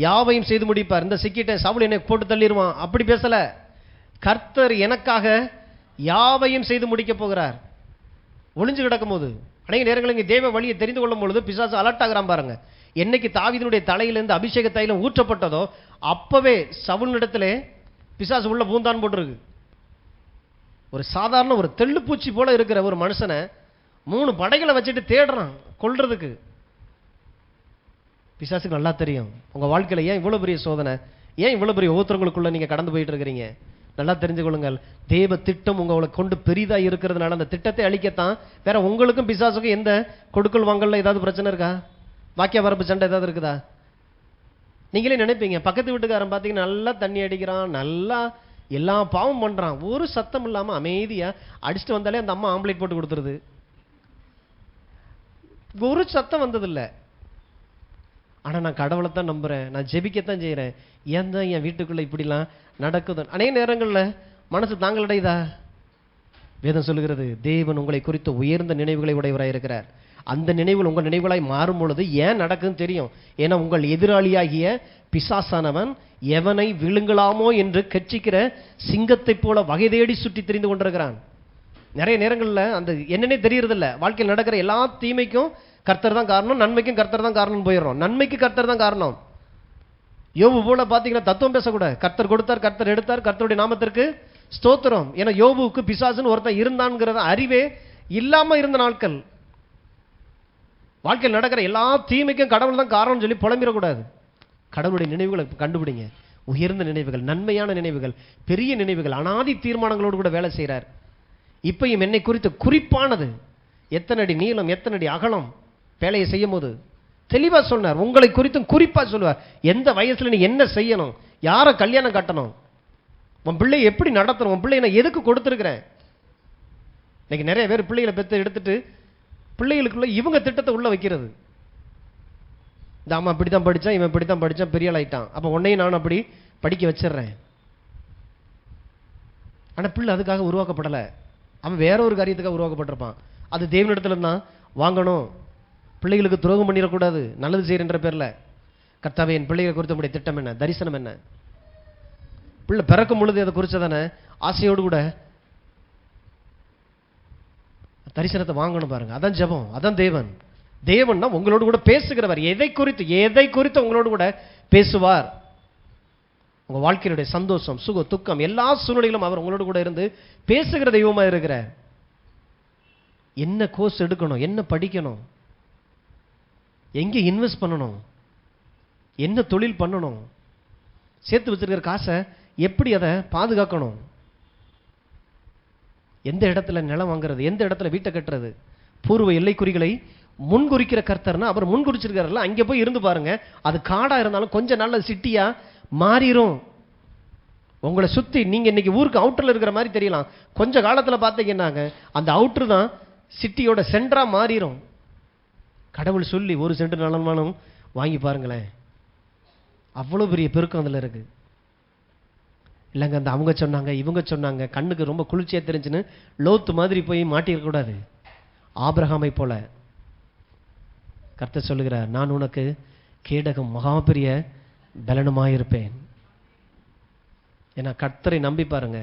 யாவையும் செய்து முடிப்பார். இந்த சிக்கிட்ட சவுல் என்னை போட்டு தள்ளிடுவான் அப்படி பேசல. கர்த்தர் எனக்காக யாவையும் செய்து முடிக்க போகிறார். ஒளிஞ்சு கிடக்கும் போது அநேக நேரங்களில் இங்கே தேவ வழியை தெரிந்து கொள்ளும் பொழுது பிசாசு அலர்ட் ஆகிறான் பாருங்க. என்னைக்கு தாவீதினுடைய தலையிலிருந்து அபிஷேக தைலம் ஊற்றப்பட்டதோ அப்பவே சவுலினிடத்திலே பிசாசு உள்ள பூந்தான் போட்டிருக்கு. ஒரு சாதாரண ஒரு தெள்ளுப்பூச்சி போல இருக்கிற ஒரு மனுஷனை 3 படைகளை வச்சுட்டு தேடுறான் கொல்றதுக்கு. பிசாசுக்கு நல்லா தெரியும் உங்க வாழ்க்கையில ஏன் இவ்வளவு பெரிய சோதனை, ஏன் இவ்வளவு பெரிய உத்தரங்களுக்குள்ள நீங்க கடந்து போயிட்டு இருக்கிறீங்க. நல்லா தெரிஞ்சு கொள்ளுங்கள், தேவ திட்டம் உங்களை கொண்டு பெரிதா இருக்கிறதுனால அந்த திட்டத்தை அழிக்கத்தான். வேற உங்களுக்கும் பிசாசுக்கும் எந்த கொடுக்கல் வாங்கல ஏதாவது பிரச்சனை இருக்கா? வாக்கிய வரப்பு சண்டை ஏதாவது இருக்குதா? நீங்களே நினைப்பீங்க, பக்கத்து வீட்டுக்காரன் பார்த்தீங்கன்னா நல்லா தண்ணி அடிக்கிறான், நல்லா எல்லா பாவம் பண்றான், ஒரு சத்தம் இல்லாம அமைதியா அடிச்சுட்டு வந்தாலே அந்த அம்மா ஆம்லேட் போட்டு கொடுத்துருது. ஒரு சத்தம் வந்ததில்லை. ஆனால் நான் கடவுளை தான் நம்புகிறேன், நான் ஜெபிக்கத்தான் செய்கிறேன், ஏன் தான் என் வீட்டுக்குள்ளே இப்படிலாம் நடக்குது. அநேக நேரங்களில் மனசு தாங்களடையுதா? வேதம் சொல்லுகிறது, தேவன் உங்களை குறித்த உயர்ந்த நினைவுகளை உடையவராக இருக்கிறார். அந்த நினைவுகள் உங்கள் நினைவுகளாய் மாறும் பொழுது ஏன் நடக்குதுன்னு தெரியும். ஏன்னா உங்கள் எதிராளியாகிய பிசாசானவன் எவனை விழுங்கலாமோ என்று கட்சிக்கிற சிங்கத்தை போல வகை தேடி சுற்றி தெரிந்து கொண்டிருக்கிறான். நிறைய நேரங்களில் அந்த என்னன்னே தெரியறதில்ல. வாழ்க்கையில் நடக்கிற எல்லா தீமைக்கும் கர்த்தர் தான் காரணம், நன்மைக்கும் கர்த்தர் தான் காரணம் போயிடுறோம். நன்மைக்கு கர்த்தர் தான் காரணம். யோபு போல பார்த்தீங்கன்னா தத்துவம் பேசக்கூடாது. கர்த்தர் கொடுத்தார், கர்த்தர் எடுத்தார், கர்த்தருடைய நாமத்திற்கு ஸ்தோத்திரம். ஏன்னா யோபுவுக்கு பிசாசுன்னு ஒருத்தன் இருந்தான்ங்கிறத அறிவே இல்லாம இருந்த நாட்கள். வாழ்க்கையில் நடக்கிற எல்லா தீமைக்கும் கடவுள் தான் காரணம் சொல்லி புலம்பிடக்கூடாது. கடவுளுடைய நினைவுகளை கண்டுபிடிங்க. உயர்ந்த நினைவுகள், நன்மையான நினைவுகள், பெரிய நினைவுகள், அனாதி தீர்மானங்களோடு கூட வேலை செய்கிறார். இப்பையும் என்னை குறித்து குறிப்பானது, எத்தனை அடி நீளம், எத்தனை அடி அகலம், வேலையை செய்யும் போது தெளிவா சொன்னார். உங்களை குறித்தும் குறிப்பா சொல்லுவார். எந்த வயசுல நீ என்ன செய்யணும், யாரை கல்யாணம் கட்டணும், உன் பிள்ளையை எப்படி நடத்தணும், உன் பிள்ளையை நான் எதுக்கு கொடுத்துருக்கிறேன். இன்னைக்கு நிறைய பேர் பிள்ளைகளை பெற்று எடுத்துட்டு பிள்ளைகளுக்குள்ள இவங்க திட்டத்தை உள்ள வைக்கிறது. இந்த அம்மா இப்படி தான் படித்தான், இவன் இப்படி தான் படித்தான், பெரிய ஆள் ஆயிட்டான், அப்போ உன்னையும் நான் அப்படி படிக்க வச்சிடுறேன். ஆனால் பிள்ளை அதுக்காக உருவாக்கப்படலை, அவன் வேற ஒரு காரியத்துக்காக உருவாக்கப்பட்டிருப்பான். அது தேவனிடத்துல தான் வாங்கணும். பிள்ளைகளுக்கு துரோகம் பண்ணிடக்கூடாது, நல்லது செய்யறன்ற பேரில். கர்த்தாவே, என் பிள்ளைகளை குறித்த உடைய திட்டம் என்ன, தரிசனம் என்ன? பிள்ளை பிறக்கும் பொழுது அதை குறிச்சதானே ஆசையோடு கூட தரிசனத்தை வாங்கணும் பாருங்க. அதான் ஜெபம், அதான் தேவன். தேவன் தான் உங்களோடு கூட பேசுகிறவர். எதை குறித்து உங்களோடு கூட பேசுவார். உங்க வாழ்க்கையினுடைய சந்தோஷம், சுக, துக்கம், எல்லா சூழ்நிலைகளும் அவர் உங்களோடு கூட இருந்து பேசுகிற தெய்வமா இருக்கிறார். என்ன கோர்ஸ் எடுக்கணும், என்ன படிக்கணும், எங்கே இன்வெஸ்ட் பண்ணணும், என்ன தொழில் பண்ணணும், சேர்த்து வச்சிருக்கிற காசை எப்படி அதை பாதுகாக்கணும், எந்த இடத்துல நிலம் வாங்குறது, எந்த இடத்துல வீட்டை கட்டுறது, பூர்வ எல்லை குறிகளை முன்குறிக்கிற கர்த்தர்னா அவர் முன்குறிச்சிருக்காருல்ல, அங்கே போய் இருந்து பாருங்க. அது காடா இருந்தாலும் கொஞ்ச நாள்ல சிட்டியா மாறிடும். உங்களை சுத்தி நீங்க இன்னைக்கு ஊருக்கு அவுட்டர்ல இருக்கிற மாதிரி தெரியலாம், கொஞ்ச காலத்துல பார்த்தீங்கன்னாங்க அந்த அவுட்டர் தான் சிட்டியோட சென்டரா மாறிடும். கடவுள் சொல்லி 1 சென்ட் நிலமானும் வாங்கி பாருங்களேன், அவ்வளவு பெரிய பெருக்கம் அதுல இருக்கு. இல்லைங்க அந்த அவங்க சொன்னாங்க இவங்க சொன்னாங்க, கண்ணுக்கு ரொம்ப குளிர்ச்சியா தெரிஞ்சுன்னு லோத்து மாதிரி போய் மாட்டிருக்க கூடாது. ஆபிரகாமை போல கர்த்தர் சொல்லுகிறார், நான் உனக்கு கேடகம் மகா பெரிய பலனுமாயிருப்பேன். ஏன்னா கர்த்தரை நம்பி பாருங்க.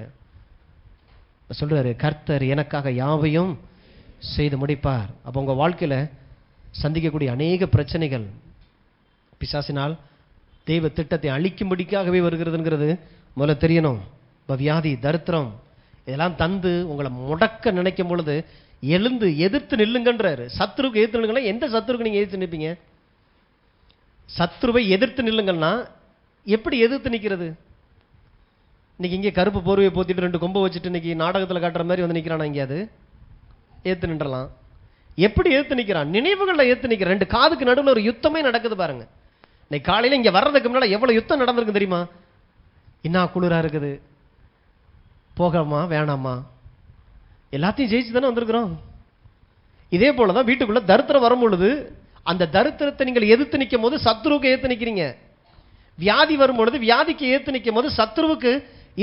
சொல்றாரு, கர்த்தர் எனக்காக யாவையும் செய்து முடிப்பார். அப்போ உங்க வாழ்க்கையில சந்திக்கக்கூடிய அநேக பிரச்சனைகள் பிசாசினால் தெய்வ திட்டத்தை அழிக்கும்படிக்காகவே வருகிறதுங்கிறது முதல்ல தெரியணும். இப்போ வியாதி, தரித்திரம் இதெல்லாம் தந்து உங்களை முடக்க நினைக்கும் பொழுது எழுந்து எதிர்த்து நில்லுங்கன்றாரு. சத்துருக்கு எதிர்த்து நில்லுங்கன்னா எந்த சத்துருக்கு நீங்க எதிர்த்து நிற்பீங்க? சத்துருவை எதிர்த்து நில்லுங்கன்னா எப்படி எதிர்த்து நிற்கிறது? இன்னைக்கு இங்கே கருப்பு போர்வையை போத்திட்டு 2 கொம்பை வச்சுட்டு இன்னைக்கு நாடகத்தில் காட்டுற மாதிரி வந்து நிற்கிறானா? இங்கே அது ஏற்று நின்றலாம். எப்படி ஏற்று நிற்கிறான்? நினைவுகளில் ஏற்று நிற்கிறான். 2 காதுக்கு நடுவில் ஒரு யுத்தமே நடக்குது பாருங்க. இன்னைக்கு காலையில் இங்கே வர்றதுக்கு முன்னால் எவ்வளோ யுத்தம் நடந்திருக்கு தெரியுமா? என்ன குளிராக இருக்குது, போகமா வேணாமா, எல்லாத்தையும் ஜெயிச்சு தானே வந்திருக்கிறோம். இதே போல தான் வீட்டுக்குள்ள தரித்திரம் வரும் பொழுது அந்த தரித்திரத்தை நீங்கள் எதிர்த்து நிற்கும் போது சத்ருவுக்கு ஏற்று நிற்கிறீங்க. வியாதி வரும் பொழுது வியாதிக்கு ஏற்று நிற்கும் போது சத்ருவுக்கு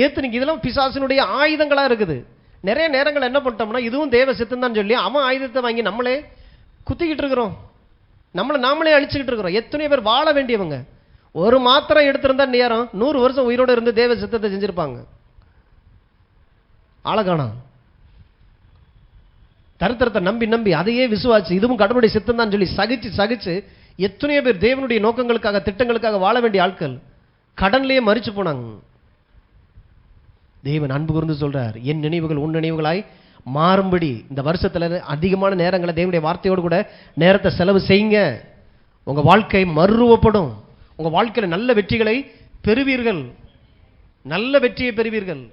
ஏற்று நிற்க. இதெல்லாம் பிசாசினுடைய ஆயுதங்களா இருக்குது. நிறைய நேரங்கள் என்ன பண்ணிட்டோம்னா இதுவும் தேவ சித்தம் தான் சொல்லி அவன் ஆயுதத்தை வாங்கி நம்மளே குத்திக்கிட்டு இருக்கிறோம், நம்மளை நாமளே அழிச்சுக்கிட்டு இருக்கிறோம். எத்தனையோ பேர் வாழ வேண்டியவங்க ஒரு மாத்திரம் எடுத்திருந்தா நேரம் 100 வருஷம் உயிரோடு இருந்து தேவ சித்தத்தை செஞ்சிருப்பாங்க. ஆளகானா தரித்திரத்தை நம்பி நம்பி அதையே விசுவாச்சு இதுவும் கடவுளுடைய சித்தம் தான் சொல்லி சகிச்சு எத்தனையோ பேர் தேவனுடைய நோக்கங்களுக்காக திட்டங்களுக்காக வாழ வேண்டிய ஆட்கள் கடன்லயே மரிச்சு போனாங்க. தேவன் அன்பு கூர்ந்து சொல்றார், என் நினைவுகள் உன் நினைவுகளாய் மாறும்படி இந்த வருஷத்துல அதிகமான நேரங்களை தேவனுடைய வார்த்தையோடு கூட நேரத்தை செலவு செய்யுங்க. உங்க வாழ்க்கை மறுரூபப்படும். உங்க வாழ்க்கையில நல்ல வெற்றிகளை பெறுவீர்கள், நல்ல வெற்றியை பெறுவீர்கள்.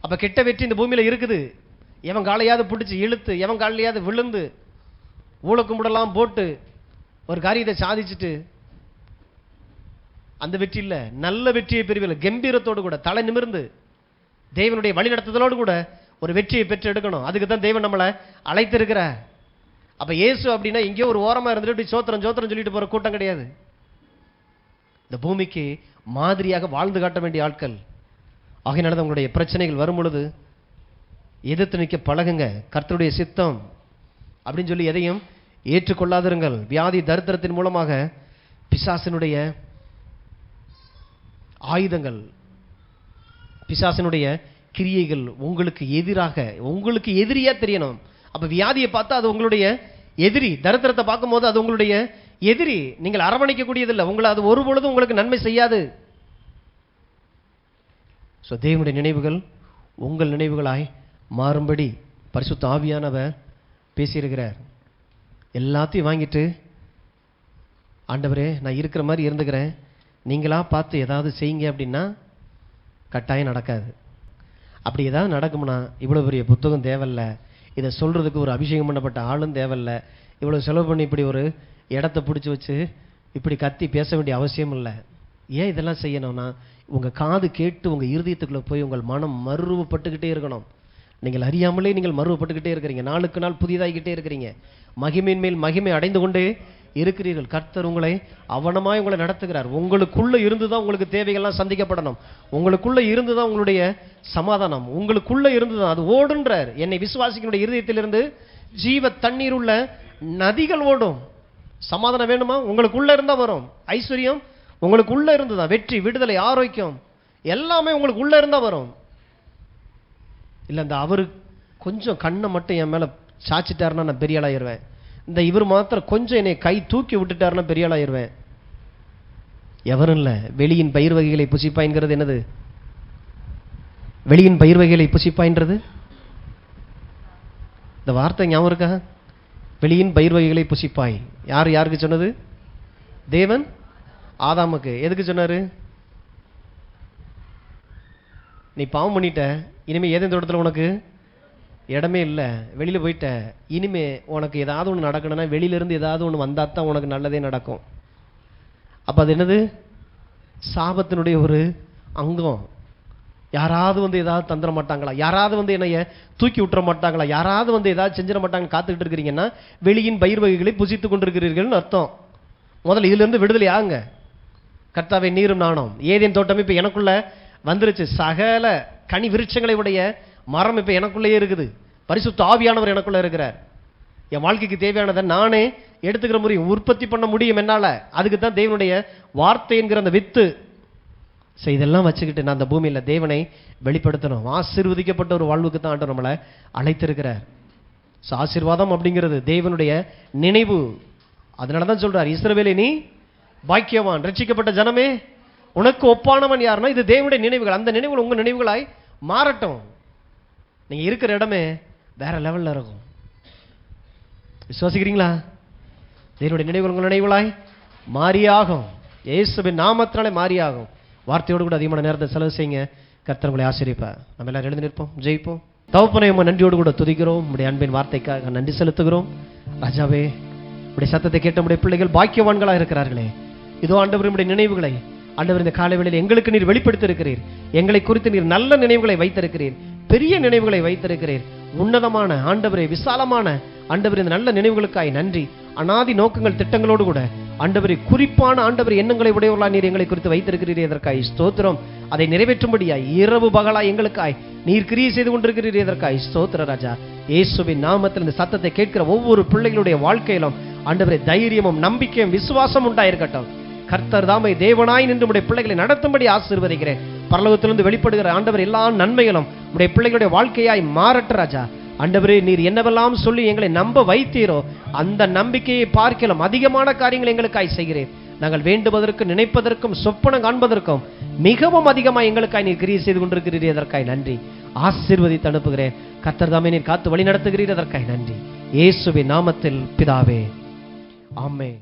அப்ப கெட்ட வெற்றி இந்த பூமியில இருக்குது. எவன் காலையாவது பிடிச்சி இழுத்து எவன் காலையாவது விழுந்து ஊழக்கும்பிடலாம் போட்டு ஒரு காரியத்தை சாதிச்சுட்டு அந்த வெற்றி இல்ல, நல்ல வெற்றியை பெறுவீர்கள். கம்பீரத்தோடு கூட தலை நிமிர்ந்து தேவனுடைய வழிநடத்துதலோடு கூட ஒரு வெற்றியை பெற்று எடுக்கணும். அதுக்கு தான் தேவன் நம்மளை அழைத்திருக்கிறார். அப்ப இயேசு அப்படின்னா இங்கே ஒரு ஓரமா இருந்துட்டு சோத்திரம் சொல்லிட்டு போற கூட்டம் கிடையாது. இந்த பூமிக்கு மாதிரியாக வாழ்ந்து காட்ட வேண்டிய ஆட்கள். ஆகையினால உங்களுடைய பிரச்சனைகள் வரும் பொழுது எதிர்த்து நிற்க பழகுங்க. கர்த்தருடைய சித்தம் அப்படின்னு சொல்லி எதையும் ஏற்றுக்கொள்ளாதிருங்கள். வியாதி தரித்திரத்தின் மூலமாக பிசாசினுடைய ஆயுதங்கள், பிசாசினுடைய கிரியைகள் உங்களுக்கு எதிராக, உங்களுக்கு எதிரியா தெரியணும். அப்ப வியாதியை பார்த்தா அது உங்களுடைய எதிரி, தரித்திரத்தை பார்க்கும் போது அது உங்களுடைய எதிரி. நீங்கள் அரவணைக்கக்கூடியதில்லை, உங்களை அது ஒருபொழுதும் உங்களுக்கு நன்மை செய்யாது. தேவனுடைய நினைவுகள் உங்கள் நினைவுகளாய் மாறும்படி பரிசுத்த ஆவியானவர் பேசியிருக்கிறார். எல்லாத்தையும் வாங்கிட்டு ஆண்டவரே நான் இருக்கிற மாதிரி இருந்துக்கிறேன், நீங்களா பார்த்து ஏதாவது செய்யுங்க அப்படின்னா கட்டாயம் நடக்காது. அப்படி ஏதாவது நடக்கும்னா இவ்வளோ பெரிய புத்தகம் தேவையில்ல, இதை சொல்கிறதுக்கு ஒரு அபிஷேகம் பண்ணப்பட்ட ஆளும் தேவையில்ல, இவ்வளோ செலவு பண்ணி இப்படி ஒரு இடத்த பிடிச்சி வச்சு இப்படி கத்தி பேச வேண்டிய அவசியம் இல்லை. ஏன் இதெல்லாம் செய்யணும்னா உங்கள் காது கேட்டு உங்கள் இருதயத்துக்குள்ளே போய் உங்கள் மனம் மறுரூபப்பட்டுக்கிட்டே இருக்கணும். நீங்கள் அறியாமலே நீங்கள் மறுரூபப்பட்டுக்கிட்டே இருக்கிறீங்க, நாளுக்கு நாள் புதிதாகிக்கிட்டே இருக்கிறீங்க, மகிமையின் மேல் மகிமை அடைந்து கொண்டே இருக்கிறீர்கள். கர்த்தர் உங்களை அவனமாய் உங்களை நடத்துகிறார். உங்களுக்குள்ளே இருந்து தான் உங்களுக்கு தேவைகள்லாம் சந்திக்கப்படணும், உங்களுக்குள்ளே இருந்து தான் உங்களுடைய சமாதானம், உங்களுக்குள்ளே இருந்து தான் அது ஓடுன்றார். என்னை விசுவாசிக்கிற இருதயத்திலிருந்து ஜீவ தண்ணீர் உள்ள நதிகள் ஓடும். சமாதானம் வேணுமா? உங்களுக்குள்ளே இருந்தால் வரும். ஐஸ்வர்யம் உங்களுக்குள்ளே இருந்து தான். வெற்றி, விடுதலை, ஆரோக்கியம் எல்லாமே உங்களுக்குள்ளே இருந்தால் வரும். இல்லை இந்த அவர் கொஞ்சம் கண்ணை மட்டும் என் மேலே சாச்சிட்டாருன்னா நான் பெரிய ஆளாயிருவேன், இந்த இவர் மாத்திரம் கொஞ்சம் என்னை கை தூக்கி விட்டுட்டாருன்னா பெரிய ஆளாயிருவேன். எவரும் இல்லை. வெளியின் பயிர் வகைகளை புசிப்பாய்ங்கிறது என்னது? வெளியின் பயிர் வகைகளை புசிப்பாய்ன்றது இந்த வார்த்தை ஞாபகம் இருக்கா? வெளியின் பயிர் வகைகளை புசிப்பாய். யாருக்கு சொன்னது? தேவன் ஆதாமுக்கு. எதுக்கு சொன்னாரு? நீ பாவம் பண்ணிட்ட, இனிமே ஏதேன் தோட்டத்தில் உனக்கு இடமே இல்லை, வெளியில் போயிட்ட, இனிமே உனக்கு ஏதாவது ஒன்று நடக்கணும்னா வெளியிலேருந்து ஏதாவது ஒன்று வந்தால் தான் உனக்கு நல்லதே நடக்கும். அப்போ அது என்னது? சாபத்தினுடைய ஒரு அங்கம். யாராவது வந்து ஏதாவது தந்துட மாட்டாங்களா, யாராவது வந்து என்னைய தூக்கி விட்டுற மாட்டாங்களா, யாராவது வந்து ஏதாவது செஞ்சிட மாட்டாங்கன்னு காத்துக்கிட்டு இருக்கிறீங்கன்னா வெளியின் பயிர் வகைகளை புசித்து கொண்டிருக்கிறீர்கள்னு அர்த்தம். முதல்ல இதிலிருந்து விடுதலை ஆகுங்க. கர்த்தாவே நீரும் நானும். ஏதேன் தோட்டம் இப்போ எனக்குள்ள வந்துருச்சு. சகல கனி விருட்சங்களை உடைய மரம் இப்போ எனக்குள்ளேயே இருக்குது. பரிசுத்த ஆவியானவர் எனக்குள்ள இருக்கிறார். என் வாழ்க்கைக்கு தேவையானதை நானே எடுத்துக்கிற முடியும், உற்பத்தி பண்ண முடியும் என்னால். அதுக்கு தான் தேவனுடைய வார்த்தை என்கிற அந்த வித்து. இதெல்லாம் வச்சுக்கிட்டு நான் அந்த பூமியில் தேவனை வெளிப்படுத்தணும். ஆசீர்வதிக்கப்பட்ட ஒரு வாழ்வுக்கு தான் ஆண்டவர் நம்மளை அழைத்திருக்கிறார். ஆசீர்வாதம் அப்படிங்கிறது தேவனுடைய நினைவு. அதனால தான் சொல்றார், இஸ்ரவேலே நீ பாக்கியவான், ரட்சிக்கப்பட்ட ஜனமே உனக்கு ஒப்பானவன் யாருன்னா இது தேவனுடைய நினைவுகள். அந்த நினைவுகள் உங்கள் நினைவுகளாய் மாறட்டும். நீங்கள் இருக்கிற இடமே வேற லெவலில் இருக்கும். விசுவாசிக்கிறீங்களா? தேவனுடைய நினைவுகள் உங்கள் நினைவுகளாய் மாறியாகும். இயேசுவின் நாமத்தினாலே மாறியாகும். வார்த்தையோடு கூட அதிகமான நேரத்தை செலவு செய்யுங்க. கர்த்தர் உங்களை ஆசீர்வதிப்பார். நம்ம எல்லாரும் எழுந்து நிற்போம், ஜெயிப்போம். தகப்பனே, உம்மை நன்றியோடு கூட துதிக்கிறோம். உடைய அன்பின் வார்த்தைக்காக நன்றி செலுத்துகிறோம். ராஜாவே, உடைய சத்தத்தை கேட்ட உடைய பிள்ளைகள் பாக்கியவான்களாக இருக்கிறார்களே. இதோ ஆண்டவர் உடைய நினைவுகளை ஆண்டவர் இந்த காலை வேளையில் எங்களுக்கு நீர் வெளிப்படுத்தி இருக்கிறீர். எங்களை குறித்து நீர் நல்ல நினைவுகளை வைத்திருக்கிறீர், பெரிய நினைவுகளை வைத்திருக்கிறீர். உன்னதமான ஆண்டவரே, விசாலமான ஆண்டவர், இந்த நல்ல நினைவுகளுக்காய் நன்றி. அநாதி நோக்கங்கள் திட்டங்களோடு கூட ஆண்டவரே, குறிப்பான ஆண்டவர் எண்ணங்களை உடையவர்களா நீர் எங்களை குறித்து வைத்திருக்கிறீர். எதற்காய் ஸ்தோத்திரம். அதை நிறைவேற்றும்படியாய் இரவு பகலாய் எங்களுக்காய் நீர் கிரியை செய்து கொண்டிருக்கிறீர். எதற்காய் ஸ்தோத்திர ராஜா. இயேசுவின் நாமத்தில் இந்த சத்தத்தை கேட்கிற ஒவ்வொரு பிள்ளைகளுடைய வாழ்க்கையிலும் ஆண்டவரே தைரியமும் நம்பிக்கையும் விசுவாசம் உண்டாயிருக்கட்டும். கர்த்தர் தாமே தேவனாய் நின்று உடைய பிள்ளைகளை நடத்தும்படி ஆசீர்வதிக்கிறேன். பரலோகத்திலிருந்து வெளிப்படுகிற ஆண்டவர் எல்லா நன்மைகளும் உடைய பிள்ளைகளுடைய வாழ்க்கையாய் மாறட்ட ராஜா. ஆண்டவரே, நீர் என்னவெல்லாம் சொல்லி எங்களை நம்ப வைத்தீரோ அந்த நம்பிக்கையை பார்க்கலாம் அதிகமான காரியங்கள் எங்களுக்காய் செய்கிறேன். நாங்கள் வேண்டுவதற்கு நினைப்பதற்கும் சொப்பனம் காண்பதற்கும் மிகவும் அதிகமாக எங்களுக்காய் நீர் கிரியை செய்து கொண்டிருக்கிறீர். அதற்காய் நன்றி. ஆசீர்வதித்து அனுப்புகிறேன். கர்த்தர் தாமே நீர் காத்து வழி நடத்துகிறீர். அதற்காய் நன்றி. இயேசுவின் நாமத்தில் பிதாவே, ஆமென்.